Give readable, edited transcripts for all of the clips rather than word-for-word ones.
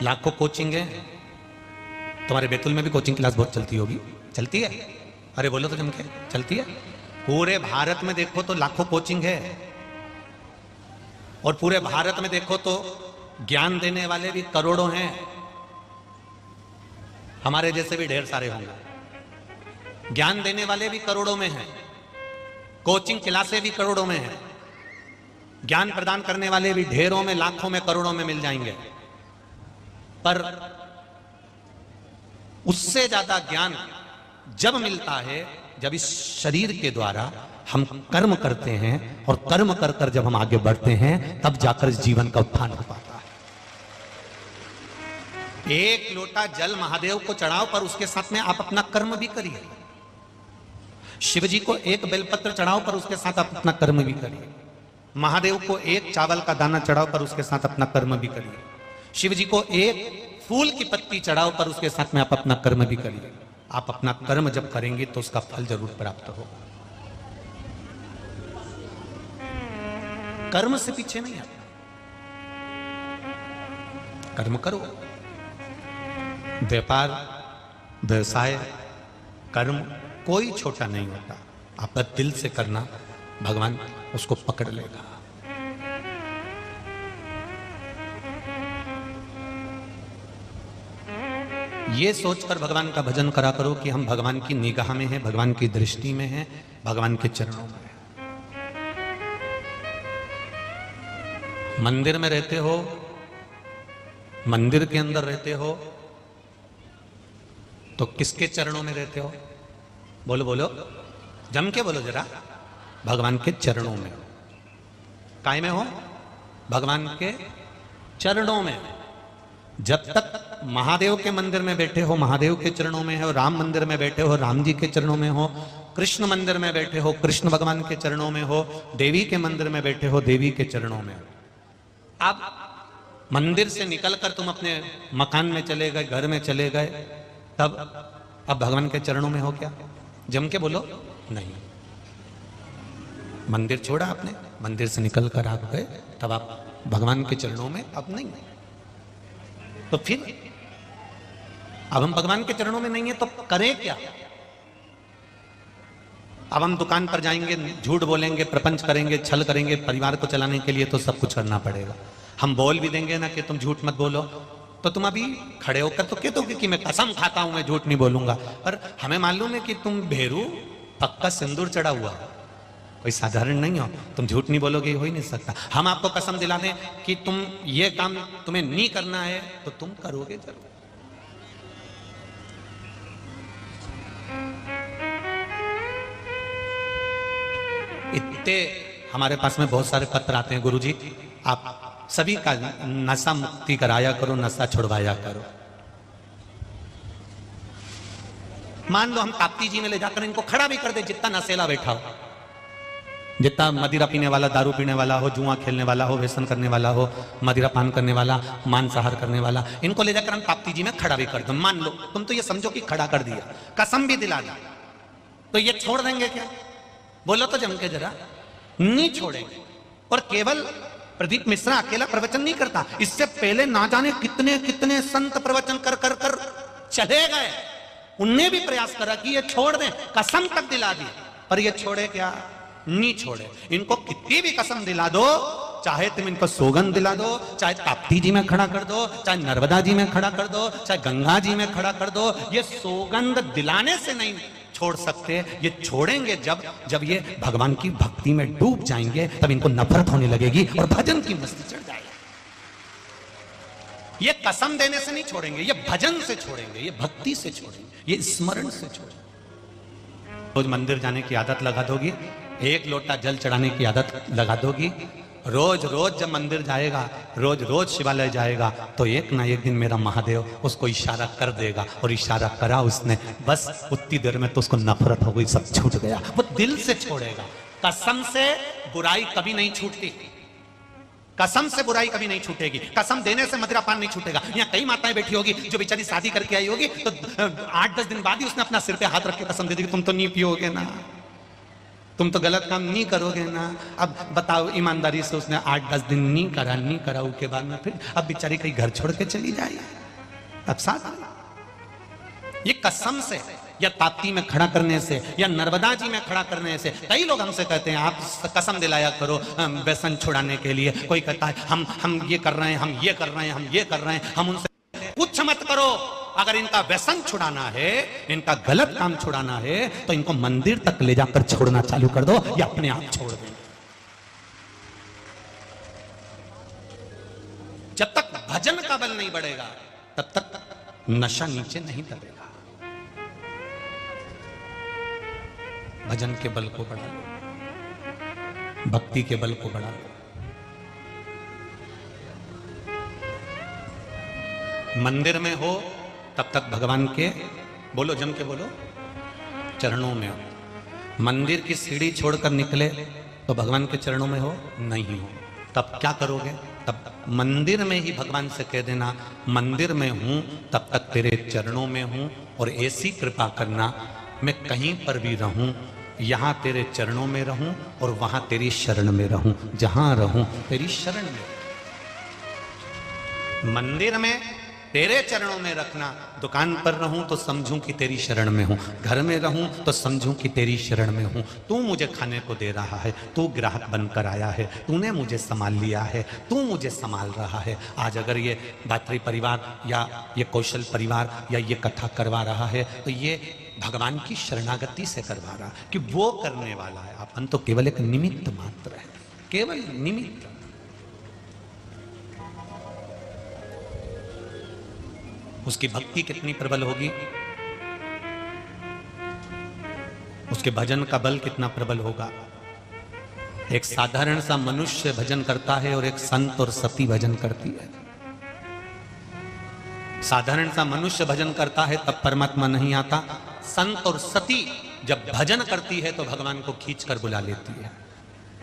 लाखों कोचिंग है। तुम्हारे बैतूल में भी कोचिंग क्लास बहुत चलती होगी, चलती है? अरे बोलो तो जमके, चलती है? पूरे भारत में देखो तो लाखों कोचिंग है, और पूरे भारत में देखो तो ज्ञान देने वाले भी करोड़ों हैं। हमारे जैसे भी ढेर सारे होंगे। ज्ञान देने वाले भी करोड़ों में हैं, कोचिंग क्लासें भी करोड़ों में हैं, ज्ञान प्रदान करने वाले भी ढेरों में, लाखों में, करोड़ों में मिल जाएंगे। पर उससे ज्यादा ज्ञान जब मिलता है जब इस शरीर के द्वारा हम कर्म करते हैं, और कर्म कर कर जब हम आगे बढ़ते हैं तब जाकर इस जीवन का उत्थान हो पाता है। एक लोटा जल महादेव को चढ़ाओ, पर उसके साथ में आप अपना कर्म भी करिए। शिव जी को एक बेलपत्र चढ़ाओ, पर उसके साथ आप अपना कर्म भी करिए। महादेव को एक चावल का दाना चढ़ाओ, पर उसके साथ अपना कर्म भी करिए। शिव जी को एक फूल की पत्ती चढ़ाओ, पर उसके साथ में आप अपना कर्म भी करिए। आप अपना कर्म जब करेंगे तो उसका फल जरूर प्राप्त होगा। कर्म से पीछे नहीं आता, कर्म करो। व्यापार, व्यवसाय, कर्म कोई छोटा नहीं होता। आप दिल से करना, भगवान उसको पकड़ लेगा। ये सोचकर भगवान का भजन करा करो कि हम भगवान की निगाह में हैं, भगवान की दृष्टि में हैं, भगवान के चरणों में हैं। मंदिर में रहते हो, मंदिर के अंदर रहते हो, तो किसके चरणों में रहते हो? बोलो बोलो, जम के बोलो जरा। भगवान के चरणों में। काय में हो? भगवान के चरणों में। जब तक महादेव के मंदिर में बैठे हो, महादेव के चरणों में हो। राम मंदिर में बैठे हो, राम जी के चरणों में हो। कृष्ण मंदिर में बैठे हो, कृष्ण भगवान के चरणों में हो। देवी के मंदिर में बैठे हो, देवी के चरणों में हो। अब मंदिर से निकलकर तुम अपने मकान में चले गए, घर में चले गए, तब अब भगवान के चरणों में हो क्या? जम के बोलो, नहीं। मंदिर छोड़ा आपने, मंदिर से निकलकर आप गए, तब आप भगवान के चरणों में अब नहीं। तो फिर अब हम भगवान के चरणों में नहीं है तो करें क्या? अब हम दुकान पर जाएंगे, झूठ बोलेंगे, प्रपंच करेंगे, छल करेंगे। परिवार को चलाने के लिए तो सब कुछ करना पड़ेगा। हम बोल भी देंगे ना कि तुम झूठ मत बोलो, तो तुम अभी खड़े होकर तो कहते कि मैं कसम खाता हूं, मैं झूठ नहीं बोलूंगा। पर हमें मालूम है कि तुम भेरू पक्का सिंदूर चढ़ा हुआ, कोई साधारण नहीं हो। तुम झूठ नहीं बोलोगे, हो ही नहीं सकता। हम आपको कसम दिला दें कि तुम ये काम तुम्हें नहीं करना है, तो तुम करोगे जरूर। इतने हमारे पास में बहुत सारे पत्र आते हैं, गुरुजी आप सभी का नशा मुक्ति कराया करो, नशा छुड़वाया करो। मान लो हम ताप्ती जी में ले जाकर इनको खड़ा भी कर दे, जितना नशेला बैठा हो, जितना मदिरा पीने वाला, दारू पीने वाला हो, जुआ खेलने वाला हो, व्यसन करने वाला हो, मदिरा पान करने वाला, मांसाहार करने वाला, इनको ले जाकर हम ताप्ती जी में खड़ा भी कर दो। मान लो, तुम तो ये समझो कि खड़ा कर दिया, कसम भी दिला दी, तो ये छोड़ देंगे क्या? बोलो तो जम के जरा। नहीं छोड़ेंगे। और केवल प्रदीप मिश्रा अकेला प्रवचन नहीं करता, इससे पहले ना जाने कितने कितने संत प्रवचन कर कर कर चले गए। उनने भी प्रयास करा कि ये छोड़ दें, कसम तक दिला दी, पर ये छोड़े क्या? नहीं छोड़े। इनको कितनी भी कसम दिला दो, चाहे तुम इनको सौगंध दिला दो, चाहे ताप्ती जी में खड़ा कर दो, चाहे नर्मदा जी में खड़ा कर दो, चाहे गंगा जी में खड़ा कर दो, ये सौगंध दिलाने से नहीं छोड़ सकते। ये छोड़ेंगे जब ये भगवान की भक्ति में डूब जाएंगे, तब इनको नफरत होने लगेगी और भजन की मस्ती चढ़ जाएगी। ये कसम देने से नहीं छोड़ेंगे, ये भजन से छोड़ेंगे, ये भक्ति से छोड़ेंगे, ये स्मरण से छोड़ेंगे। रोज मंदिर जाने की आदत लगा दोगी, एक लोटा जल चढ़ाने की आदत लगा दोगी, रोज रोज जब मंदिर जाएगा, रोज रोज शिवालय जाएगा, तो एक ना एक दिन मेरा महादेव उसको इशारा कर देगा। और इशारा करा उसने, बस उतनी देर में तो उसको नफरत हो गई, सब छूट गया। वो दिल से छोड़ेगा। कसम से बुराई कभी नहीं छूटती, कसम से बुराई कभी नहीं छूटेगी। कसम देने से मदिरा पान नहीं छूटेगा। यहाँ कई माताएं बैठी होगी जो बेचारी शादी करके आई होगी, तो 8-10 दिन बाद ही उसने अपना सिर पे हाथ रख के कसम दे दी, तुम तो नहीं पियोगे ना। तुम तो गलत काम नहीं करोगे ना। अब बताओ ईमानदारी से उसने 8-10 दिन नहीं करा उसके बाद में फिर अब बेचारी कहीं घर छोड़ के चली जाए। अब साथ ये कसम से या ताप्ती में खड़ा करने से या नर्मदा जी में खड़ा करने से, कई लोग हमसे कहते हैं आप कसम दिलाया करो व्यसन छुड़ाने के लिए। कोई कहता है हम ये कर रहे हैं, हम ये कर रहे हैं, हम ये कर रहे हैं। हम उनसे कुछ मत करो। अगर इनका व्यसन छुड़ाना है, इनका गलत काम छुड़ाना है, तो इनको मंदिर तक ले जाकर छोड़ना चालू कर दो या अपने आप छोड़ दो। जब तक भजन का बल नहीं बढ़ेगा तब तक नशा नीचे नहीं दबेगा। भजन के बल को बढ़ा लो, भक्ति के बल को बढ़ा लो। मंदिर में हो तब तक भगवान के बोलो, जम के बोलो, चरणों में हो। मंदिर की सीढ़ी छोड़कर निकले तो भगवान के चरणों में हो नहीं हो, तब क्या करोगे? तब मंदिर में ही भगवान से कह देना मंदिर में हूं तब तक तेरे चरणों में हूं, और ऐसी कृपा करना मैं कहीं पर भी रहूं, यहां तेरे चरणों में रहूं और वहां तेरी शरण में रहूं, जहां रहूं तेरी शरण में। मंदिर में तेरे चरणों में रखना, दुकान पर रहूं तो समझूं कि तेरी शरण में हूं, घर में रहूं तो समझूं कि तेरी शरण में हूं। तू मुझे खाने को दे रहा है, तू ग्राहक बनकर आया है, तूने मुझे संभाल लिया है, तू मुझे संभाल रहा है। आज अगर ये भातृ परिवार या ये कौशल परिवार या ये कथा करवा रहा है तो ये भगवान की शरणागति से करवा रहा कि वो करने वाला है, अपन तो केवल एक निमित्त मात्र है, केवल निमित्त। उसकी भक्ति कितनी प्रबल होगी, उसके भजन का बल कितना प्रबल होगा। एक साधारण सा मनुष्य भजन करता है और एक संत और सती भजन करती है। साधारण सा मनुष्य भजन करता है तब परमात्मा नहीं आता, संत और सती जब भजन करती है तो भगवान को खींच कर बुला लेती है।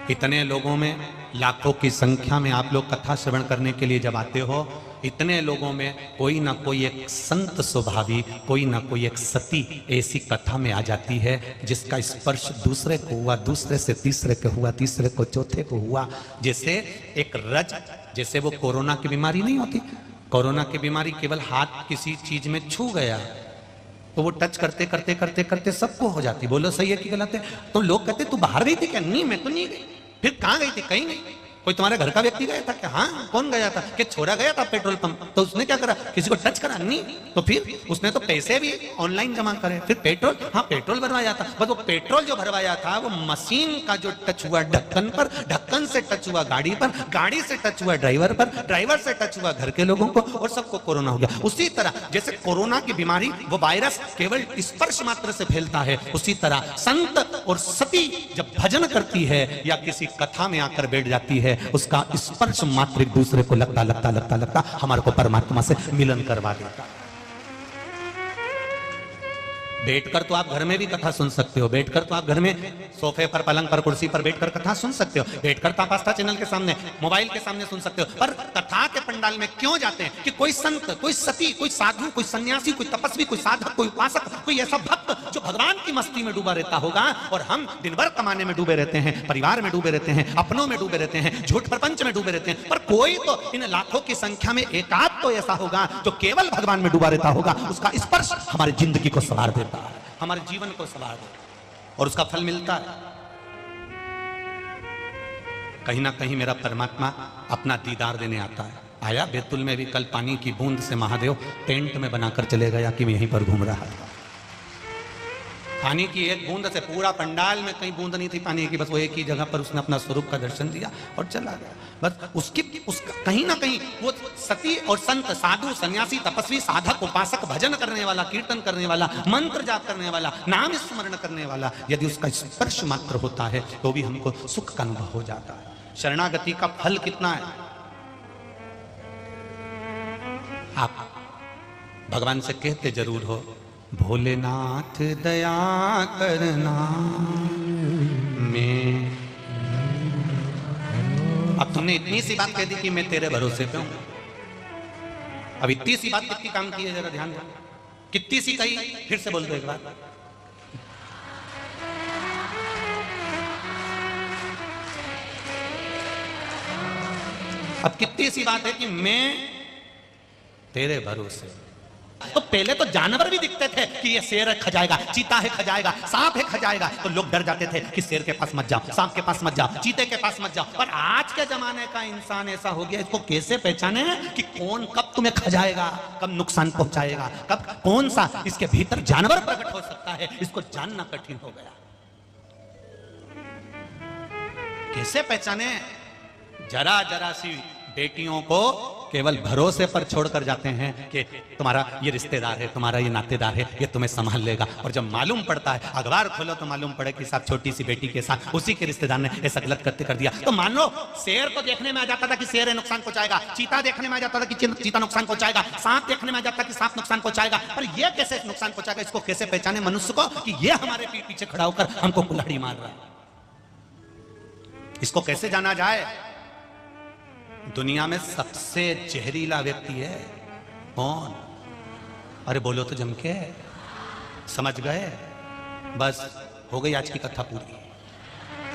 इतने लोगों में, लाखों की संख्या में आप लोग कथा श्रवण करने के लिए जब आते हो, इतने लोगों में कोई ना कोई एक संत स्वभावी, कोई ना कोई एक सती ऐसी कथा में आ जाती है जिसका स्पर्श दूसरे को हुआ, दूसरे से तीसरे को हुआ, तीसरे को चौथे को हुआ। जैसे एक रज, जैसे वो कोरोना की बीमारी नहीं होती, कोरोना की बीमारी केवल हाथ किसी चीज में छू गया तो वो टच करते करते करते करते सबको हो जाती। बोलो सही है कि गलत है? तो लोग कहते तू बाहर गई थी क्या? नहीं, मैं तो नहीं गई। फिर कहाँ गई थी? कहीं नहीं। कोई तुम्हारे घर का व्यक्ति गया था क्या? हाँ। कौन गया था? कि छोरा गया था पेट्रोल पंप, तो उसने क्या करा? किसी को टच करा? नहीं। तो फिर उसने तो पैसे भी ऑनलाइन जमा करे, फिर पेट्रोल, हाँ पेट्रोल भरवाया था, बस वो पेट्रोल जो भरवाया था वो मशीन का जो टच हुआ ढक्कन पर, ढक्कन से टच हुआ गाड़ी पर, गाड़ी से टच हुआ ड्राइवर पर, ड्राइवर से टच हुआ घर के लोगों को, और सबको कोरोना हो गया। उसी तरह जैसे कोरोना की बीमारी, वो वायरस केवल स्पर्श मात्र से फैलता है, उसी तरह संत और सती जब भजन करती है या किसी कथा में आकर बैठ जाती है, उसका स्पर्श मात्र एक दूसरे को लगता लगता लगता लगता हमारे को परमात्मा से मिलन करवा देता। बैठकर तो आप घर में भी कथा सुन सकते हो, बैठकर तो आप घर में सोफे पर, पलंग पर, कुर्सी पर बैठकर कथा सुन सकते हो, बैठकर तो आप आस्था चैनल के सामने, मोबाइल के सामने सुन सकते हो। पर कथा के पंडाल में क्यों जाते हैं? कि कोई संत, कोई सती, कोई साधु, कोई सन्यासी, कोई तपस्वी, कोई साधक, कोई उपासक, कोई ऐसा भक्त जो भगवान की मस्ती में डूबा रहता होगा, और हम दिन भर कमाने में डूबे रहते हैं, परिवार में डूबे रहते हैं, अपनों में डूबे रहते हैं, झूठ प्रपंच में डूबे रहते हैं। पर कोई तो इन लाखों की संख्या में एकाध तो ऐसा होगा जो केवल भगवान में डूबा रहता होगा, उसका स्पर्श हमारी जिंदगी को संवार देता है, हमारे जीवन को संवार देता है, और उसका फल मिलता है। कहीं ना कहीं मेरा परमात्मा अपना दीदार देने आता है। आया बैतुल में भी कल पानी की बूंद से महादेव टेंट में बनाकर चले गया कि मैं यहीं पर घूम रहा था। पानी की एक बूंद से पूरा पंडाल में कहीं बूंद नहीं थी पानी की, बस वो एक ही जगह पर उसने अपना स्वरूप का दर्शन दिया और चला गया। बस उसका कहीं ना कहीं वो सती और संत, साधु, सन्यासी, तपस्वी, साधक, उपासक, भजन करने वाला, कीर्तन करने वाला, मंत्र जाप करने वाला, नाम स्मरण करने वाला, यदि उसका स्पर्श मात्र होता है तो भी हमको सुख का अनुभव हो जाता है। शरणागति का फल कितना है? आप भगवान से कहते जरूर हो, भोलेनाथ दया करना, मैं। अब तुमने इतनी सी बात कह दी कि मैं तेरे भरोसे पे हूं। अब इतनी सी बात कितनी काम की है, जरा ध्यान दो। कितनी सी कही, फिर से बोल दो एक बार। अब कितनी सी बात है कि मैं तेरे भरोसे। तो पहले तो जानवर भी दिखते थे कि ये शेर है खा जाएगा, चीता है खा जाएगा, सांप है खा जाएगा, तो लोग डर जाते थे कि शेर के पास मत जाओ, सांप के पास मत जाओ, चीते के पास मत जाओ। पर आज के जमाने का इंसान ऐसा हो गया, इसको कैसे पहचाने कि कौन कब तुम्हें खा जाएगा, कब नुकसान पहुंचाएगा, कब कौन सा इसके भीतर जानवर प्रकट हो सकता है, इसको जानना कठिन हो गया। कैसे पहचाने? जरा जरा सी बेटियों को केवल भरोसे पर छोड़कर जाते हैं कि तुम्हारा ये रिश्तेदार है, तुम्हारा ये नातेदार है, ये तुम्हें संभाल लेगा। और जब मालूम पड़ता है, अखबार खोलो तो मालूम पड़े कि साहब छोटी सी बेटी के साथ उसी के रिश्तेदार ने ऐसा गलत करते कर दिया। तो मान लो शेर को देखने में आ जाता था कि शेर है नुकसान पहुंचाएगा, चीता देखने में आ जाता था कि चीता नुकसान पहुंचाएगा, सांप देखने में आ जाता कि सांप नुकसान पहुंचाएगा। पर यह कैसे नुकसान पहुंचाएगा, इसको कैसे पहचाने मनुष्य को कि यह हमारे पीठ पीछे खड़ा होकर हमको कुल्हाड़ी मार रहा है? इसको कैसे जाना जाए? दुनिया में सबसे जहरीला व्यक्ति है कौन? अरे बोलो तो जम के। समझ गए? बस हो गई आज की कथा पूरी।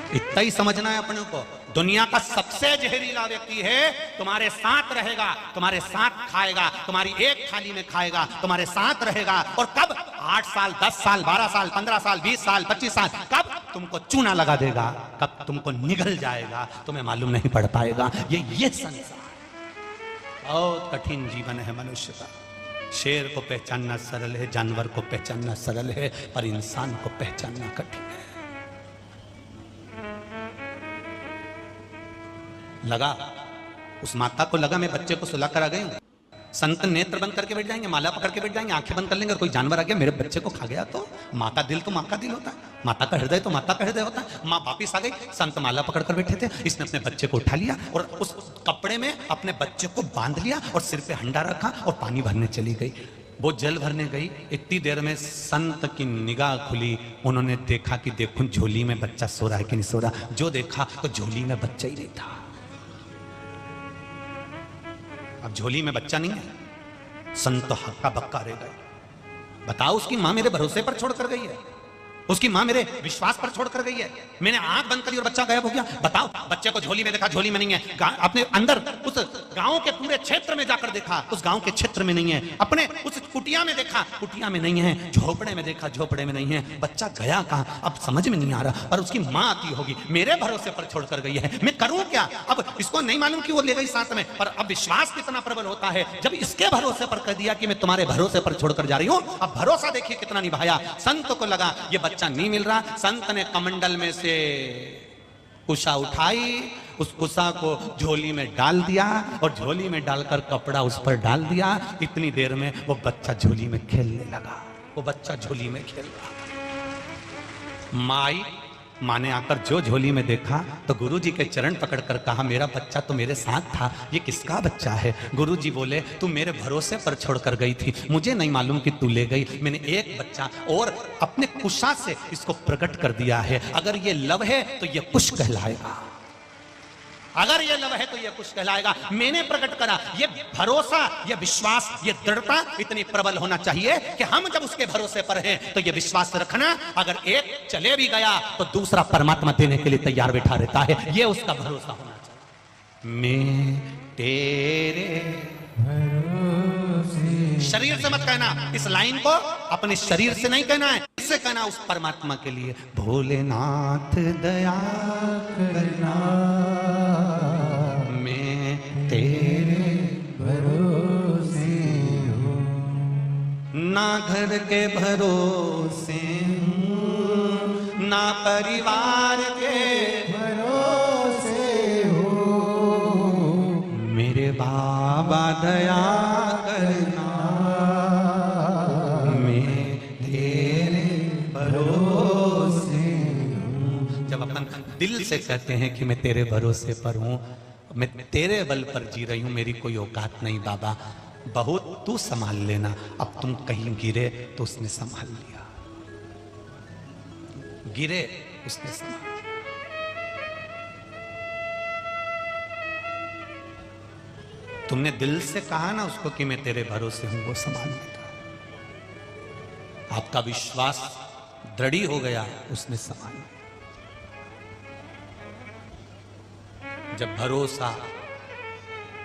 इतना ही समझना है अपने को। दुनिया का सबसे जहरीला व्यक्ति है, तुम्हारे साथ रहेगा, तुम्हारे साथ खाएगा, तुम्हारी एक थाली में खाएगा, तुम्हारे साथ रहेगा। और कब? 8 साल, 10 साल, 12 साल, 15 साल, 20 साल, 25 साल। कब तुमको चूना लगा देगा, कब तुमको निगल जाएगा, तुम्हें मालूम नहीं पड़ पाएगा। ये संसार बहुत कठिन जीवन है मनुष्य का। शेर को पहचानना सरल है, जानवर को पहचानना सरल है, पर इंसान को पहचानना कठिन है। लगा, उस माता को लगा मैं बच्चे को सुला कर आ गई हूं। संत नेत्र बंद करके बैठ जाएंगे, माला पकड़ के बैठ जाएंगे, आंखें बंद कर लेंगे, और कोई जानवर आ गया मेरे बच्चे को खा गया तो माँ का दिल तो माँ का दिल होता है, माता का हृदय तो माता का हृदय होता है। माँ वापिस आ गई, संत माला पकड़ कर बैठे थे, इसने अपने बच्चे को उठा लिया और उस कपड़े में अपने बच्चे को बांध लिया और सिर पे हंडा रखा और पानी भरने चली गई। वो जल भरने गई, इतनी देर में संत की निगाह खुली। उन्होंने देखा कि देखो झोली में बच्चा सो रहा है कि नहीं सो रहा। जो देखा तो झोली में बच्चा ही नहीं था। अब झोली में बच्चा नहीं है, संत हक्का बक्का रह गए। बताओ, उसकी मां मेरे भरोसे पर छोड़कर गई है, उसकी मां मेरे विश्वास पर छोड़कर गई है। मैंने आंख बंद करी और बच्चा गायब हो गया। बताओ, बच्चे को झोली में देखा, झोली में नहीं है। अपने अंदर उस गांव के पूरे क्षेत्र में जाकर देखा, उस गांव के क्षेत्र में नहीं है। अपने उस कुटिया में देखा, कुटिया में नहीं है। झोपड़े में देखा, झोपड़े में नहीं है। बच्चा गया कहां अब समझ में नहीं आ रहा। और उसकी मां आती होगी, मेरे भरोसे पर छोड़कर गई है, मैं करूं क्या? अब इसको नहीं मालूम कि वो ले गई साथ में, पर अब विश्वास कितना प्रबल होता है जब इसके भरोसे पर कह दिया कि मैं तुम्हारे भरोसे पर छोड़कर जा रही हूं। अब भरोसा देखिए कितना निभाया। संत को लगा ये बच्चा नहीं मिल रहा। संत ने कमंडल में से कुशा उठाई, उस कुशा को झोली में डाल दिया और झोली में डालकर कपड़ा उस पर डाल दिया। इतनी देर में वो बच्चा झोली में खेलने लगा। वो बच्चा झोली में खेल रहा। माँ ने आकर जो झोली में देखा तो गुरुजी के चरण पकड़कर कहा, मेरा बच्चा तो मेरे साथ था, ये किसका बच्चा है? गुरुजी बोले, तू मेरे भरोसे पर छोड़कर गई थी, मुझे नहीं मालूम कि तू ले गई। मैंने एक बच्चा और अपने कुशा से इसको प्रकट कर दिया है। अगर ये लव है तो ये कुश कहलाएगा, अगर ये लव है तो ये कुछ कहलाएगा। मैंने प्रकट करा। ये भरोसा, ये विश्वास, ये दृढ़ता इतनी प्रबल होना चाहिए कि हम जब उसके भरोसे पर हैं तो ये विश्वास रखना, अगर एक चले भी गया तो दूसरा परमात्मा देने के लिए तैयार बैठा रहता है। ये उसका भरोसा होना चाहिए। मैं तेरे भरोसे। शरीर से मत कहना, इस लाइन को अपने शरीर से नहीं कहना है, इससे कहना उस परमात्मा के लिए, भोलेनाथ दया करना, तेरे भरोसे हो, ना घर के भरोसे हूँ, ना परिवार के भरोसे हो, मेरे बाबा दया करना, मैं तेरे भरोसे हूँ। जब अपन दिल से कहते हैं कि मैं तेरे भरोसे पर हूँ, मैं तेरे बल पर जी रही हूं, मेरी कोई औकात नहीं बाबा, बहुत तू संभाल लेना। अब तुम कहीं गिरे तो उसने संभाल लिया, गिरे उसने संभाल लिया। तुमने दिल से कहा ना उसको कि मैं तेरे भरोसे हूं, वो संभाल लेगा। आपका विश्वास दृढ़ हो गया, उसने संभाल लिया। जब भरोसा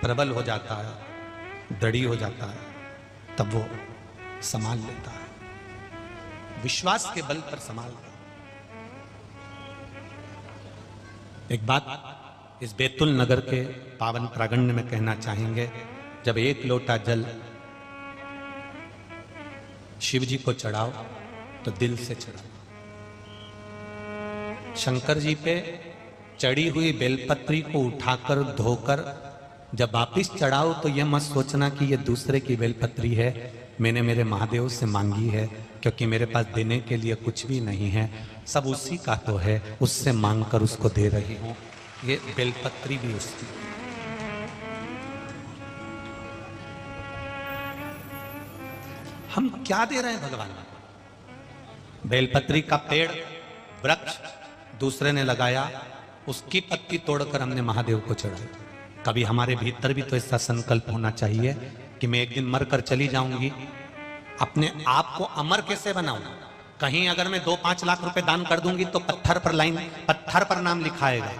प्रबल हो जाता है, दृढ़ी हो जाता है, तब वो संभाल लेता है, विश्वास के बल पर संभालता है। एक बात इस बैतुल नगर के पावन प्रांगण में कहना चाहेंगे, जब एक लोटा जल शिव जी को चढ़ाओ तो दिल से चढ़ाओ। शंकर जी पे चढ़ी हुई बेलपत्री को उठाकर धोकर जब वापिस चढ़ाओ तो यह मत सोचना कि यह दूसरे की बेलपत्री है, मैंने मेरे महादेव से मांगी है, क्योंकि मेरे पास देने के लिए कुछ भी नहीं है, सब उसी का तो है, उससे मांगकर उसको दे रही हूं, ये बेलपत्री भी उसकी। हम क्या दे रहे हैं भगवान? बेलपत्री का पेड़ वृक्ष दूसरे ने लगाया, उसकी पत्ती तोड़कर हमने महादेव को चढ़ाई। कभी हमारे भीतर भी तो ऐसा संकल्प होना चाहिए कि मैं एक दिन मरकर चली जाऊंगी, अपने आप को अमर कैसे बनाऊं? कहीं अगर मैं 2-5 लाख रुपए दान कर दूंगी तो पत्थर पर नाम लिखाएगा।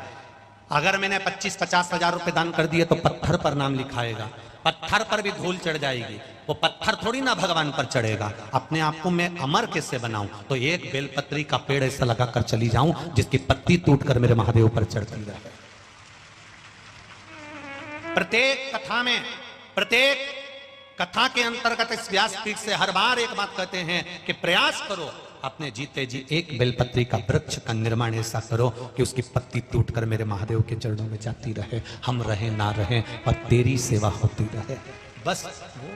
अगर मैंने 25-50 हजार रुपए दान कर दिए तो पत्थर पर नाम लिखाएगा, पत्थर पर भी धूल चढ़ जाएगी, वो पत्थर थोड़ी ना भगवान पर चढ़ेगा। अपने आप को मैं अमर कैसे बनाऊं? तो एक बेलपत्री का पेड़ ऐसा लगाकर चली जाऊं जिसकी पत्ती टूटकर मेरे महादेव पर चढ़ती रहे। प्रत्येक कथा के अंतर्गत इस व्यासपीठ से हर बार एक बात कहते हैं कि प्रयास करो, अपने जीते जी एक बेलपत्री का वृक्ष का निर्माण ऐसा करो कि उसकी पत्ती टूटकर मेरे महादेव के चरणों में जाती रहे, हम रहे ना रहे पर तेरी सेवा होती रहे, बस वो।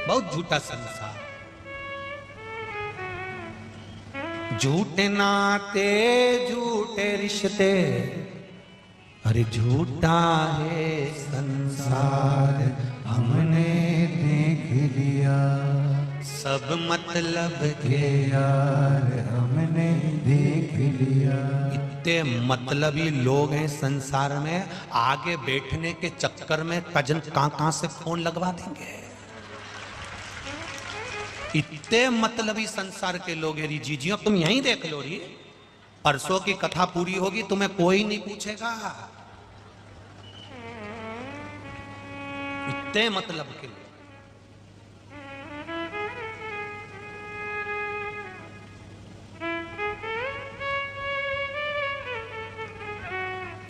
बहुत झूठा संसार, झूठे नाते झूठे रिश्ते, अरे झूठा है संसार हमने देख लिया, सब मतलब के यार हमने देख लिया। इतने मतलबी लोग हैं संसार में, आगे बैठने के चक्कर में कजन कहां से फोन लगवा देंगे। इतने मतलबी संसार के लोग हैं। जीजियों तुम यहीं देख लो री, परसों की कथा पूरी होगी तुम्हें कोई नहीं पूछेगा। इतने मतलब के लोग।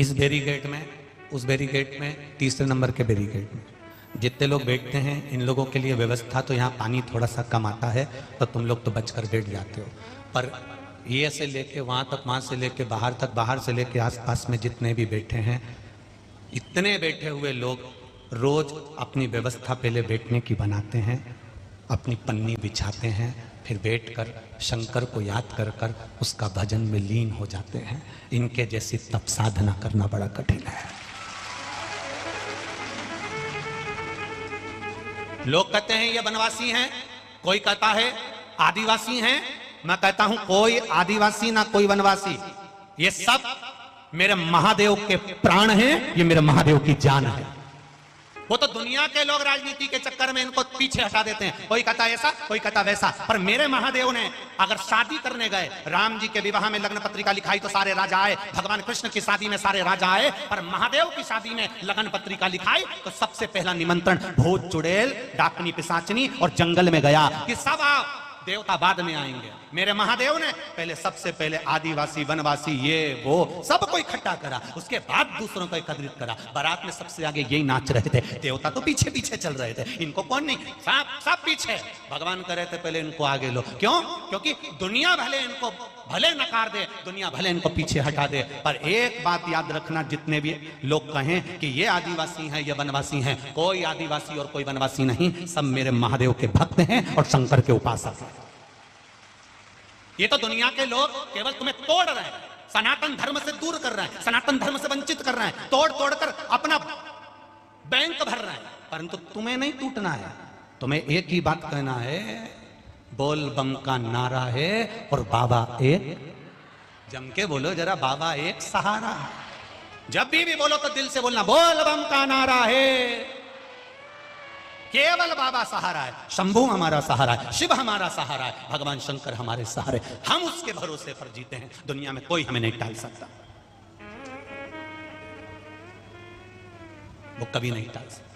इस बैरिकेड में, उस बैरिकेड में, तीसरे नंबर के बैरिकेड में जितने लोग बैठते हैं, इन लोगों के लिए व्यवस्था तो यहाँ पानी थोड़ा सा कम आता है तो तुम लोग तो बचकर बैठ जाते हो, पर ये से लेके वहाँ तक, वहाँ से लेके बाहर तक, बाहर से लेके आसपास में जितने भी बैठे हैं, इतने बैठे हुए लोग रोज अपनी व्यवस्था पहले बैठने की बनाते हैं, अपनी पन्नी बिछाते हैं, फिर बैठकर शंकर को याद कर कर उसका भजन में लीन हो जाते हैं। इनके जैसी तप साधना करना बड़ा कठिन है। लोग कहते हैं ये वनवासी हैं, कोई कहता है आदिवासी हैं, मैं कहता हूं कोई आदिवासी ना कोई वनवासी, ये सब मेरे महादेव के प्राण हैं, ये मेरे महादेव की जान है। वो तो दुनिया के लोग राजनीति के चक्कर में इनको पीछे हटा देते हैं, कोई कहता ऐसा कोई कहता वैसा, पर मेरे महादेव ने अगर शादी करने गए, राम जी के विवाह में लग्न पत्रिका लिखाई तो सारे राजा आए, भगवान कृष्ण की शादी में सारे राजा आए, पर महादेव की शादी में लग्न पत्रिका लिखाई तो सबसे पहला निमंत्रण भूत चुड़ैल, डाकनी पिशाचनी और जंगल में गया कि सब आओ, देवता बाद में आएंगे। मेरे महादेव ने पहले सबसे पहले आदिवासी, वनवासी, ये वो सबको इकट्ठा करा, उसके बाद दूसरों को एकत्रित करा। बारात में सबसे आगे यही नाच रहे थे, देवता तो पीछे पीछे चल रहे थे, इनको कौन नहीं, सब पीछे। भगवान कह रहे थे पहले इनको आगे लो, क्यों? क्योंकि दुनिया भले इनको भले नकार दे, दुनिया भले इनको पीछे हटा दे, पर एक बात याद रखना, जितने भी लोग कहें कि ये आदिवासी हैं, ये वनवासी हैं, कोई आदिवासी और कोई वनवासी नहीं, सब मेरे महादेव के भक्त हैं और शंकर के उपासक हैं। ये तो दुनिया के लोग केवल तुम्हें तोड़ रहे हैं, सनातन धर्म से दूर कर रहे हैं, सनातन धर्म से वंचित कर रहे हैं, तोड़ तोड़ कर अपना बैंक भर रहे हैं, परंतु तुम्हें नहीं टूटना है। तुम्हें एक ही बात कहना है, बोल बम का नारा है और बाबा एक, जम के बोलो जरा, बाबा एक सहारा। जब भी बोलो तो दिल से बोलना, बोल बम का नारा है केवल बाबा सहारा है, शंभू हमारा सहारा है, शिव हमारा सहारा है, भगवान शंकर हमारे सहारे, हम उसके भरोसे पर जीते हैं। दुनिया में कोई हमें नहीं टाल सकता, वो कभी नहीं टाल सकता।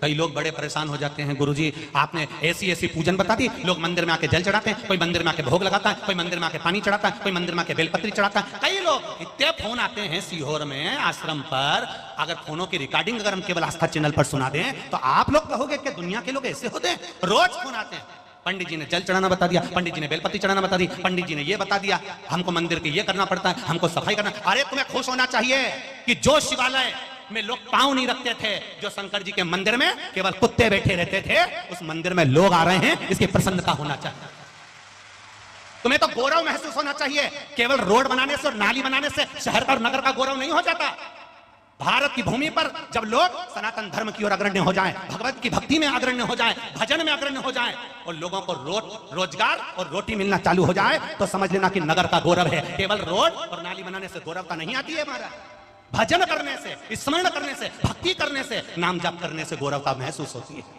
कई लोग बड़े परेशान हो जाते हैं, गुरुजी आपने ऐसी ऐसी पूजन बता दी, लोग मंदिर में आके जल चढ़ाते हैं, कोई मंदिर में आके भोग लगाता है, कोई मंदिर में आके पानी चढ़ाता है, कोई मंदिर में आके बेलपत्री चढ़ाता है। कई लोग इतने फोन आते हैं सीहोर में आश्रम पर, अगर फोनों की रिकॉर्डिंग अगर हम केवल आस्था चैनल पर सुना दें तो आप लोग कहोगे कि दुनिया के लोग ऐसे होते हैं। रोज फोन आते हैं, पंडित जी ने जल चढ़ाना बता दिया, पंडित जी ने बेलपत्री चढ़ाना बता दी, पंडित जी ने ये बता दिया, हमको मंदिर के ये करना पड़ता है, हमको सफाई करना। अरे तुम्हें खुश होना चाहिए कि जो शिवालय में लोग पांव नहीं रखते थे, जो शंकर जी के मंदिर में केवल कुत्ते बैठे रहते थे, उस मंदिर में लोग आ रहे हैं, इसकी प्रसन्नता होना चाहिए। तुम्हें तो गौरव महसूस होना चाहिए। केवल रोड बनाने से और नाली बनाने से शहर और नगर का गौरव नहीं हो जाता। भारत की भूमि पर जब लोग सनातन धर्म की ओर अग्रण्य हो जाएं, भगवत की भक्ति में अग्रण्य हो जाएं, भजन में अग्रण्य हो जाएं और लोगों को रोजगार और रोटी मिलना चालू हो जाए, तो समझ लेना कि नगर का गौरव है। केवल रोड और नाली बनाने से गौरवता नहीं आती है हमारा। भजन करने से, स्मरण करने से, भक्ति करने से, नाम जाप करने से गौरवता महसूस होती है।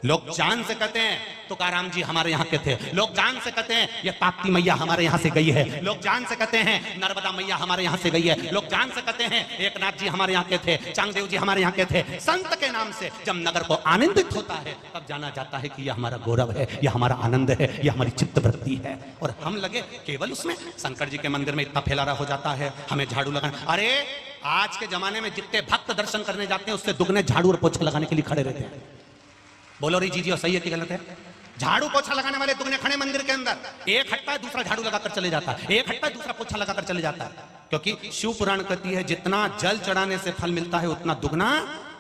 लोग जान से कहते हैं तुकाराम जी हमारे यहाँ के थे, लोग जान से कहते हैं ये ताप्ती मैया हमारे यहाँ से गई है, लोग जान से कहते हैं नर्मदा मैया हमारे यहाँ से गई है, लोग जान से कहते हैं एकनाथ जी हमारे यहाँ के थे, चांगदेव जी हमारे यहाँ के थे। संत के नाम से जब नगर को आनंदित होता है तब जाना जाता है कि यह हमारा गौरव है, यह हमारा आनंद है, यह हमारी चित्त वृत्ति है। और हम लगे केवल उसमें। शंकर जी के मंदिर में इतना फैलारा हो जाता है, हमें झाड़ू लगाना। अरे आज के जमाने में जितने भक्त दर्शन करने जाते हैं उससे दुगने झाड़ू और पोछा लगाने के लिए खड़े रहते हैं। बोलो री जी सही है कि गलत है? झाड़ू पोछा लगाने वाले दुगने खड़े मंदिर के अंदर, एक हटता है दूसरा झाड़ू लगाकर चले जाता है, एक हटता है दूसरा पोछा लगाकर चले जाता है। क्योंकि शिव पुराण कहती है जितना जल चढ़ाने से फल मिलता है उतना दुगना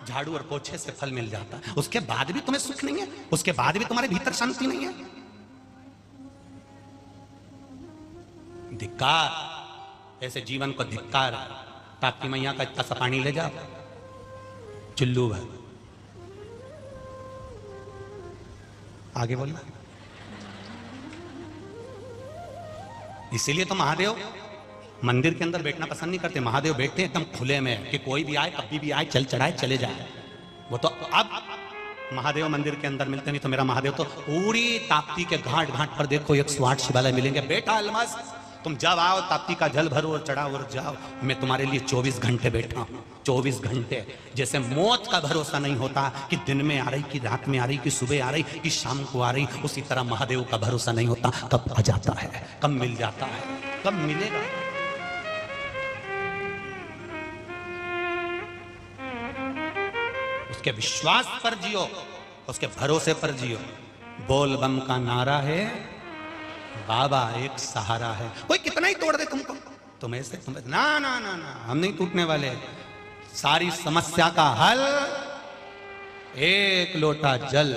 झाड़ू और पोछे से फल मिल जाता है। उसके बाद भी तुम्हें सुख नहीं है, उसके बाद भी तुम्हारे भीतर शांति नहीं है। धिक्कार, ऐसे जीवन को धिक्कार। ताप्ती मैया का इतना सा पानी ले जाओ, चुल्लू भर। आगे बोलना। इसीलिए तो महादेव मंदिर के अंदर बैठना पसंद नहीं करते। महादेव बैठते हैं एकदम खुले में कि कोई भी आए कभी भी आए, चल चढ़ाए चले जाए। वो तो अब महादेव मंदिर के अंदर मिलते नहीं। तो मेरा महादेव तो पूरी ताप्ती के घाट घाट पर देखो 108 शिवालय मिलेंगे। बेटा अलमस तुम जब आओ ताप्ती का जल भरो और चढ़ाओ और जाओ। मैं तुम्हारे लिए 24 घंटे बैठा हूं, 24 घंटे। जैसे मौत का भरोसा नहीं होता कि दिन में आ रही, कि रात में आ रही, कि सुबह आ रही, कि शाम को आ रही, उसी तरह महादेव का भरोसा नहीं होता कब आ जाता है, कब मिल जाता है, कब मिलेगा। उसके विश्वास पर जियो, उसके भरोसे पर जियो। बोल बम का नारा है, बाबा एक सहारा है। कोई कितना ही तोड़ दे तुमको, तुम ऐसे ना ना ना ना, हम नहीं टूटने वाले। सारी समस्या का हल एक लोटा जल।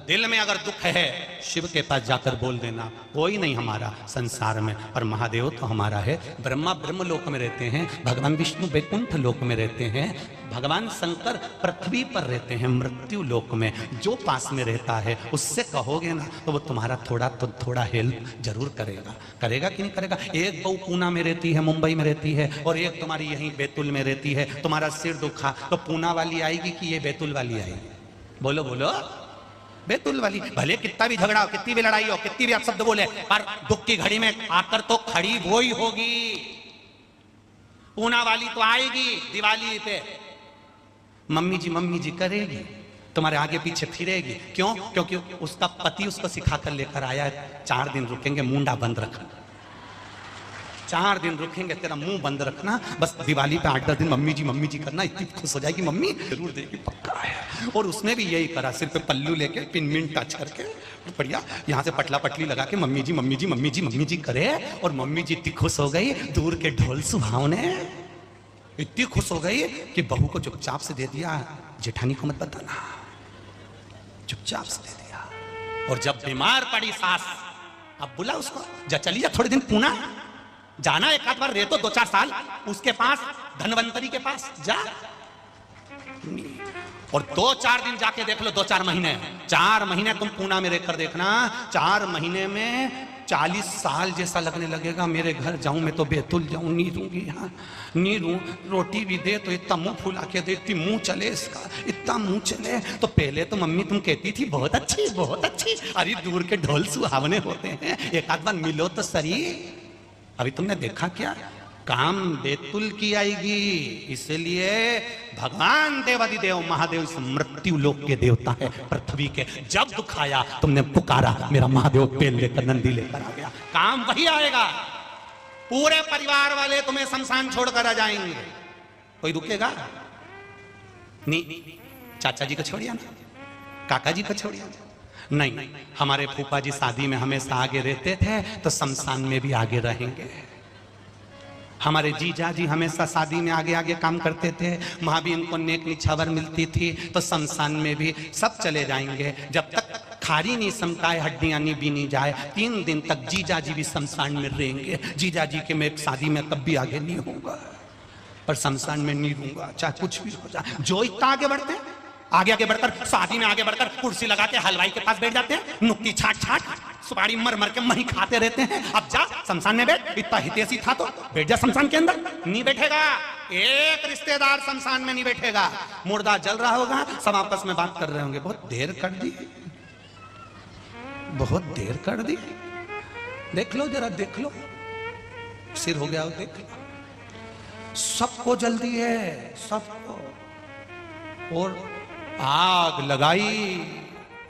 दिल में अगर दुख है शिव के पास जाकर बोल देना, कोई नहीं हमारा संसार में। और महादेव तो हमारा है। ब्रह्मा ब्रह्म लोक में रहते हैं, भगवान विष्णु वैकुंठ लोक में रहते हैं, भगवान शंकर पृथ्वी पर रहते हैं मृत्यु लोक में। जो पास में रहता है उससे कहोगे ना तो वो तुम्हारा थोड़ा हेल्प जरूर करेगा। करेगा कि नहीं करेगा? एक बहू पूना में रहती है, मुंबई में रहती है, और एक तुम्हारी यहीं बैतुल में रहती है। तुम्हारा सिर दुखा तो पूना वाली आएगी कि ये बैतुल वाली आएगी? बोलो बोलो, बैतुल वाली। भले कितना भी झगड़ा हो, कितनी भी लड़ाई हो, कितनी भी आप शब्द बोले, पर दुख की घड़ी में आकर तो खड़ी वो ही होगी। पूना वाली तो आएगी दिवाली पे, मम्मी जी करेगी, तुम्हारे आगे पीछे फिरेगी। क्यों? क्योंकि उसका पति उसको सिखा कर लेकर आया है 4 दिन रुकेंगे, मुंडा बंद रखना। 4 दिन रुकेंगे, तेरा मुंह बंद रखना। बस दिवाली पे 8-10 दिन मम्मी जी करना, इतनी खुश हो जाएगी मम्मी, जरूर देगी, पक्का है। और उसने भी यही करा, सिर पे पल्लू लेके पिन टच करके बढ़िया यहाँ से पटला पटली लगा के मम्मी जी करे। और मम्मी जी इतनी खुश हो गई, दूर के ढोल सुहावने, इतनी खुश हो गई कि बहू को चुपचाप से दे दिया, जेठानी को मत बताना, चुपचाप से दे दिया। और जब बीमार पड़ी सास, अब बुला उसको, जा चली जा थोड़े दिन पूना जाना, एक आध बार रह तो 2-4 साल उसके पास, धनवंतरी के पास जा। और 2-4 दिन जाके देख लो, 2-4 महीने, 4 महीने तुम पूना में रहकर देखना, 4 महीने में 40 साल जैसा लगने लगेगा। मेरे घर जाऊं मैं तो बेतुल जाऊं, नहीं रहूंगी यहाँ, नहीं रहूं। रोटी भी दे तो इतना मुंह फुला के दे, इतनी मुंह चले इसका, इतना मुंह चले। तो पहले तो मम्मी तुम कहती थी बहुत अच्छी बहुत अच्छी, अरे दूर के ढोल सुहावने होते हैं, एक आध बार मिलो तो सही। अभी तुमने देखा क्या, काम बेतुल की आएगी। इसलिए भगवान देवादिदेव महादेव इस मृत्यु लोक के देवता है, पृथ्वी के। जब दुख आया तुमने पुकारा, मेरा महादेव पेल लेकर नंदी लेकर आ गया। काम वही आएगा। पूरे परिवार वाले तुम्हें शमशान छोड़कर आ जाएंगे, कोई रुकेगा नहीं। चाचा जी को छोड़िया ना, काका जी को छोड़िया नहीं। हमारे फूफा जी शादी में हमेशा आगे रहते थे तो शमशान में भी आगे रहेंगे। हमारे जीजा जी हमेशा शादी में आगे आगे काम करते थे, वहां भी इनको नेक निछावर मिलती थी, तो शमशान में भी सब चले जाएंगे। जब तक खारी नहीं समकाए, हड्डियां नहीं बीनी जाए, 3 दिन तक जीजा जी भी शमशान में रहेंगे। जीजा जी के मैं शादी में कभी आगे नहीं होऊंगा, पर शमशान में नहीं रहूंगा, चाहे कुछ भी हो जाए। जो इतना आगे बढ़ते हैं, आगे आगे बढ़कर शादी में आगे बढ़कर कुर्सी लगा के हलवाई के पास बैठ जाते हैं, नुक्ती छाट छाट सुपारी मर मर के वहीं खाते रहते हैं। अब जा शमशान में बैठ, इतना हितेशी था तो बैठ जा शमशान के अंदर। नहीं बैठेगा, एक रिश्तेदार शमशान में नहीं बैठेगा। मुर्दा जल रहा होगा, सब आपस में बात कर रहे होंगे, बहुत देर कर दी, बहुत देर कर दी, देख लो जरा देख लो, सिर हो गया हो देख लो। सबको जल्दी है, सबको। और आग लगाई,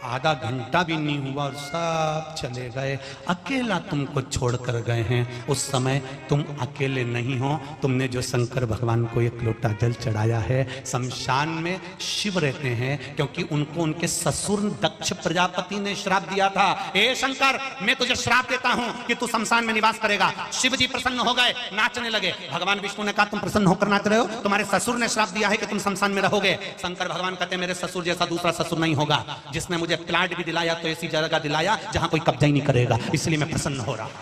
आधा घंटा भी नहीं हुआ और सब चले गए। अकेला तुमको छोड़कर गए हैं। उस समय तुम अकेले नहीं हो, तुमने जो शंकर भगवान को एक लोटा जल चढ़ाया है। शमशान में शिव रहते हैं, क्योंकि उनको उनके ससुर दक्ष प्रजापति ने श्राप दिया था। हे शंकर, मैं तुझे श्राप देता हूं कि तू शमशान में निवास करेगा। शिव जी प्रसन्न हो गए, नाचने लगे। भगवान विष्णु ने कहा तुम प्रसन्न होकर नाच रहे हो, तुम्हारे ससुर ने श्राप दिया है कि तुम शमशान में रहोगे। शंकर भगवान कहते मेरे ससुर जैसा दूसरा ससुर नहीं होगा। जिसने मुझे प्लाट भी दिलाया तो ऐसी जगह दिलाया जहां कोई कब्जा ही नहीं करेगा, इसलिए मैं प्रसन्न हो रहा हूं।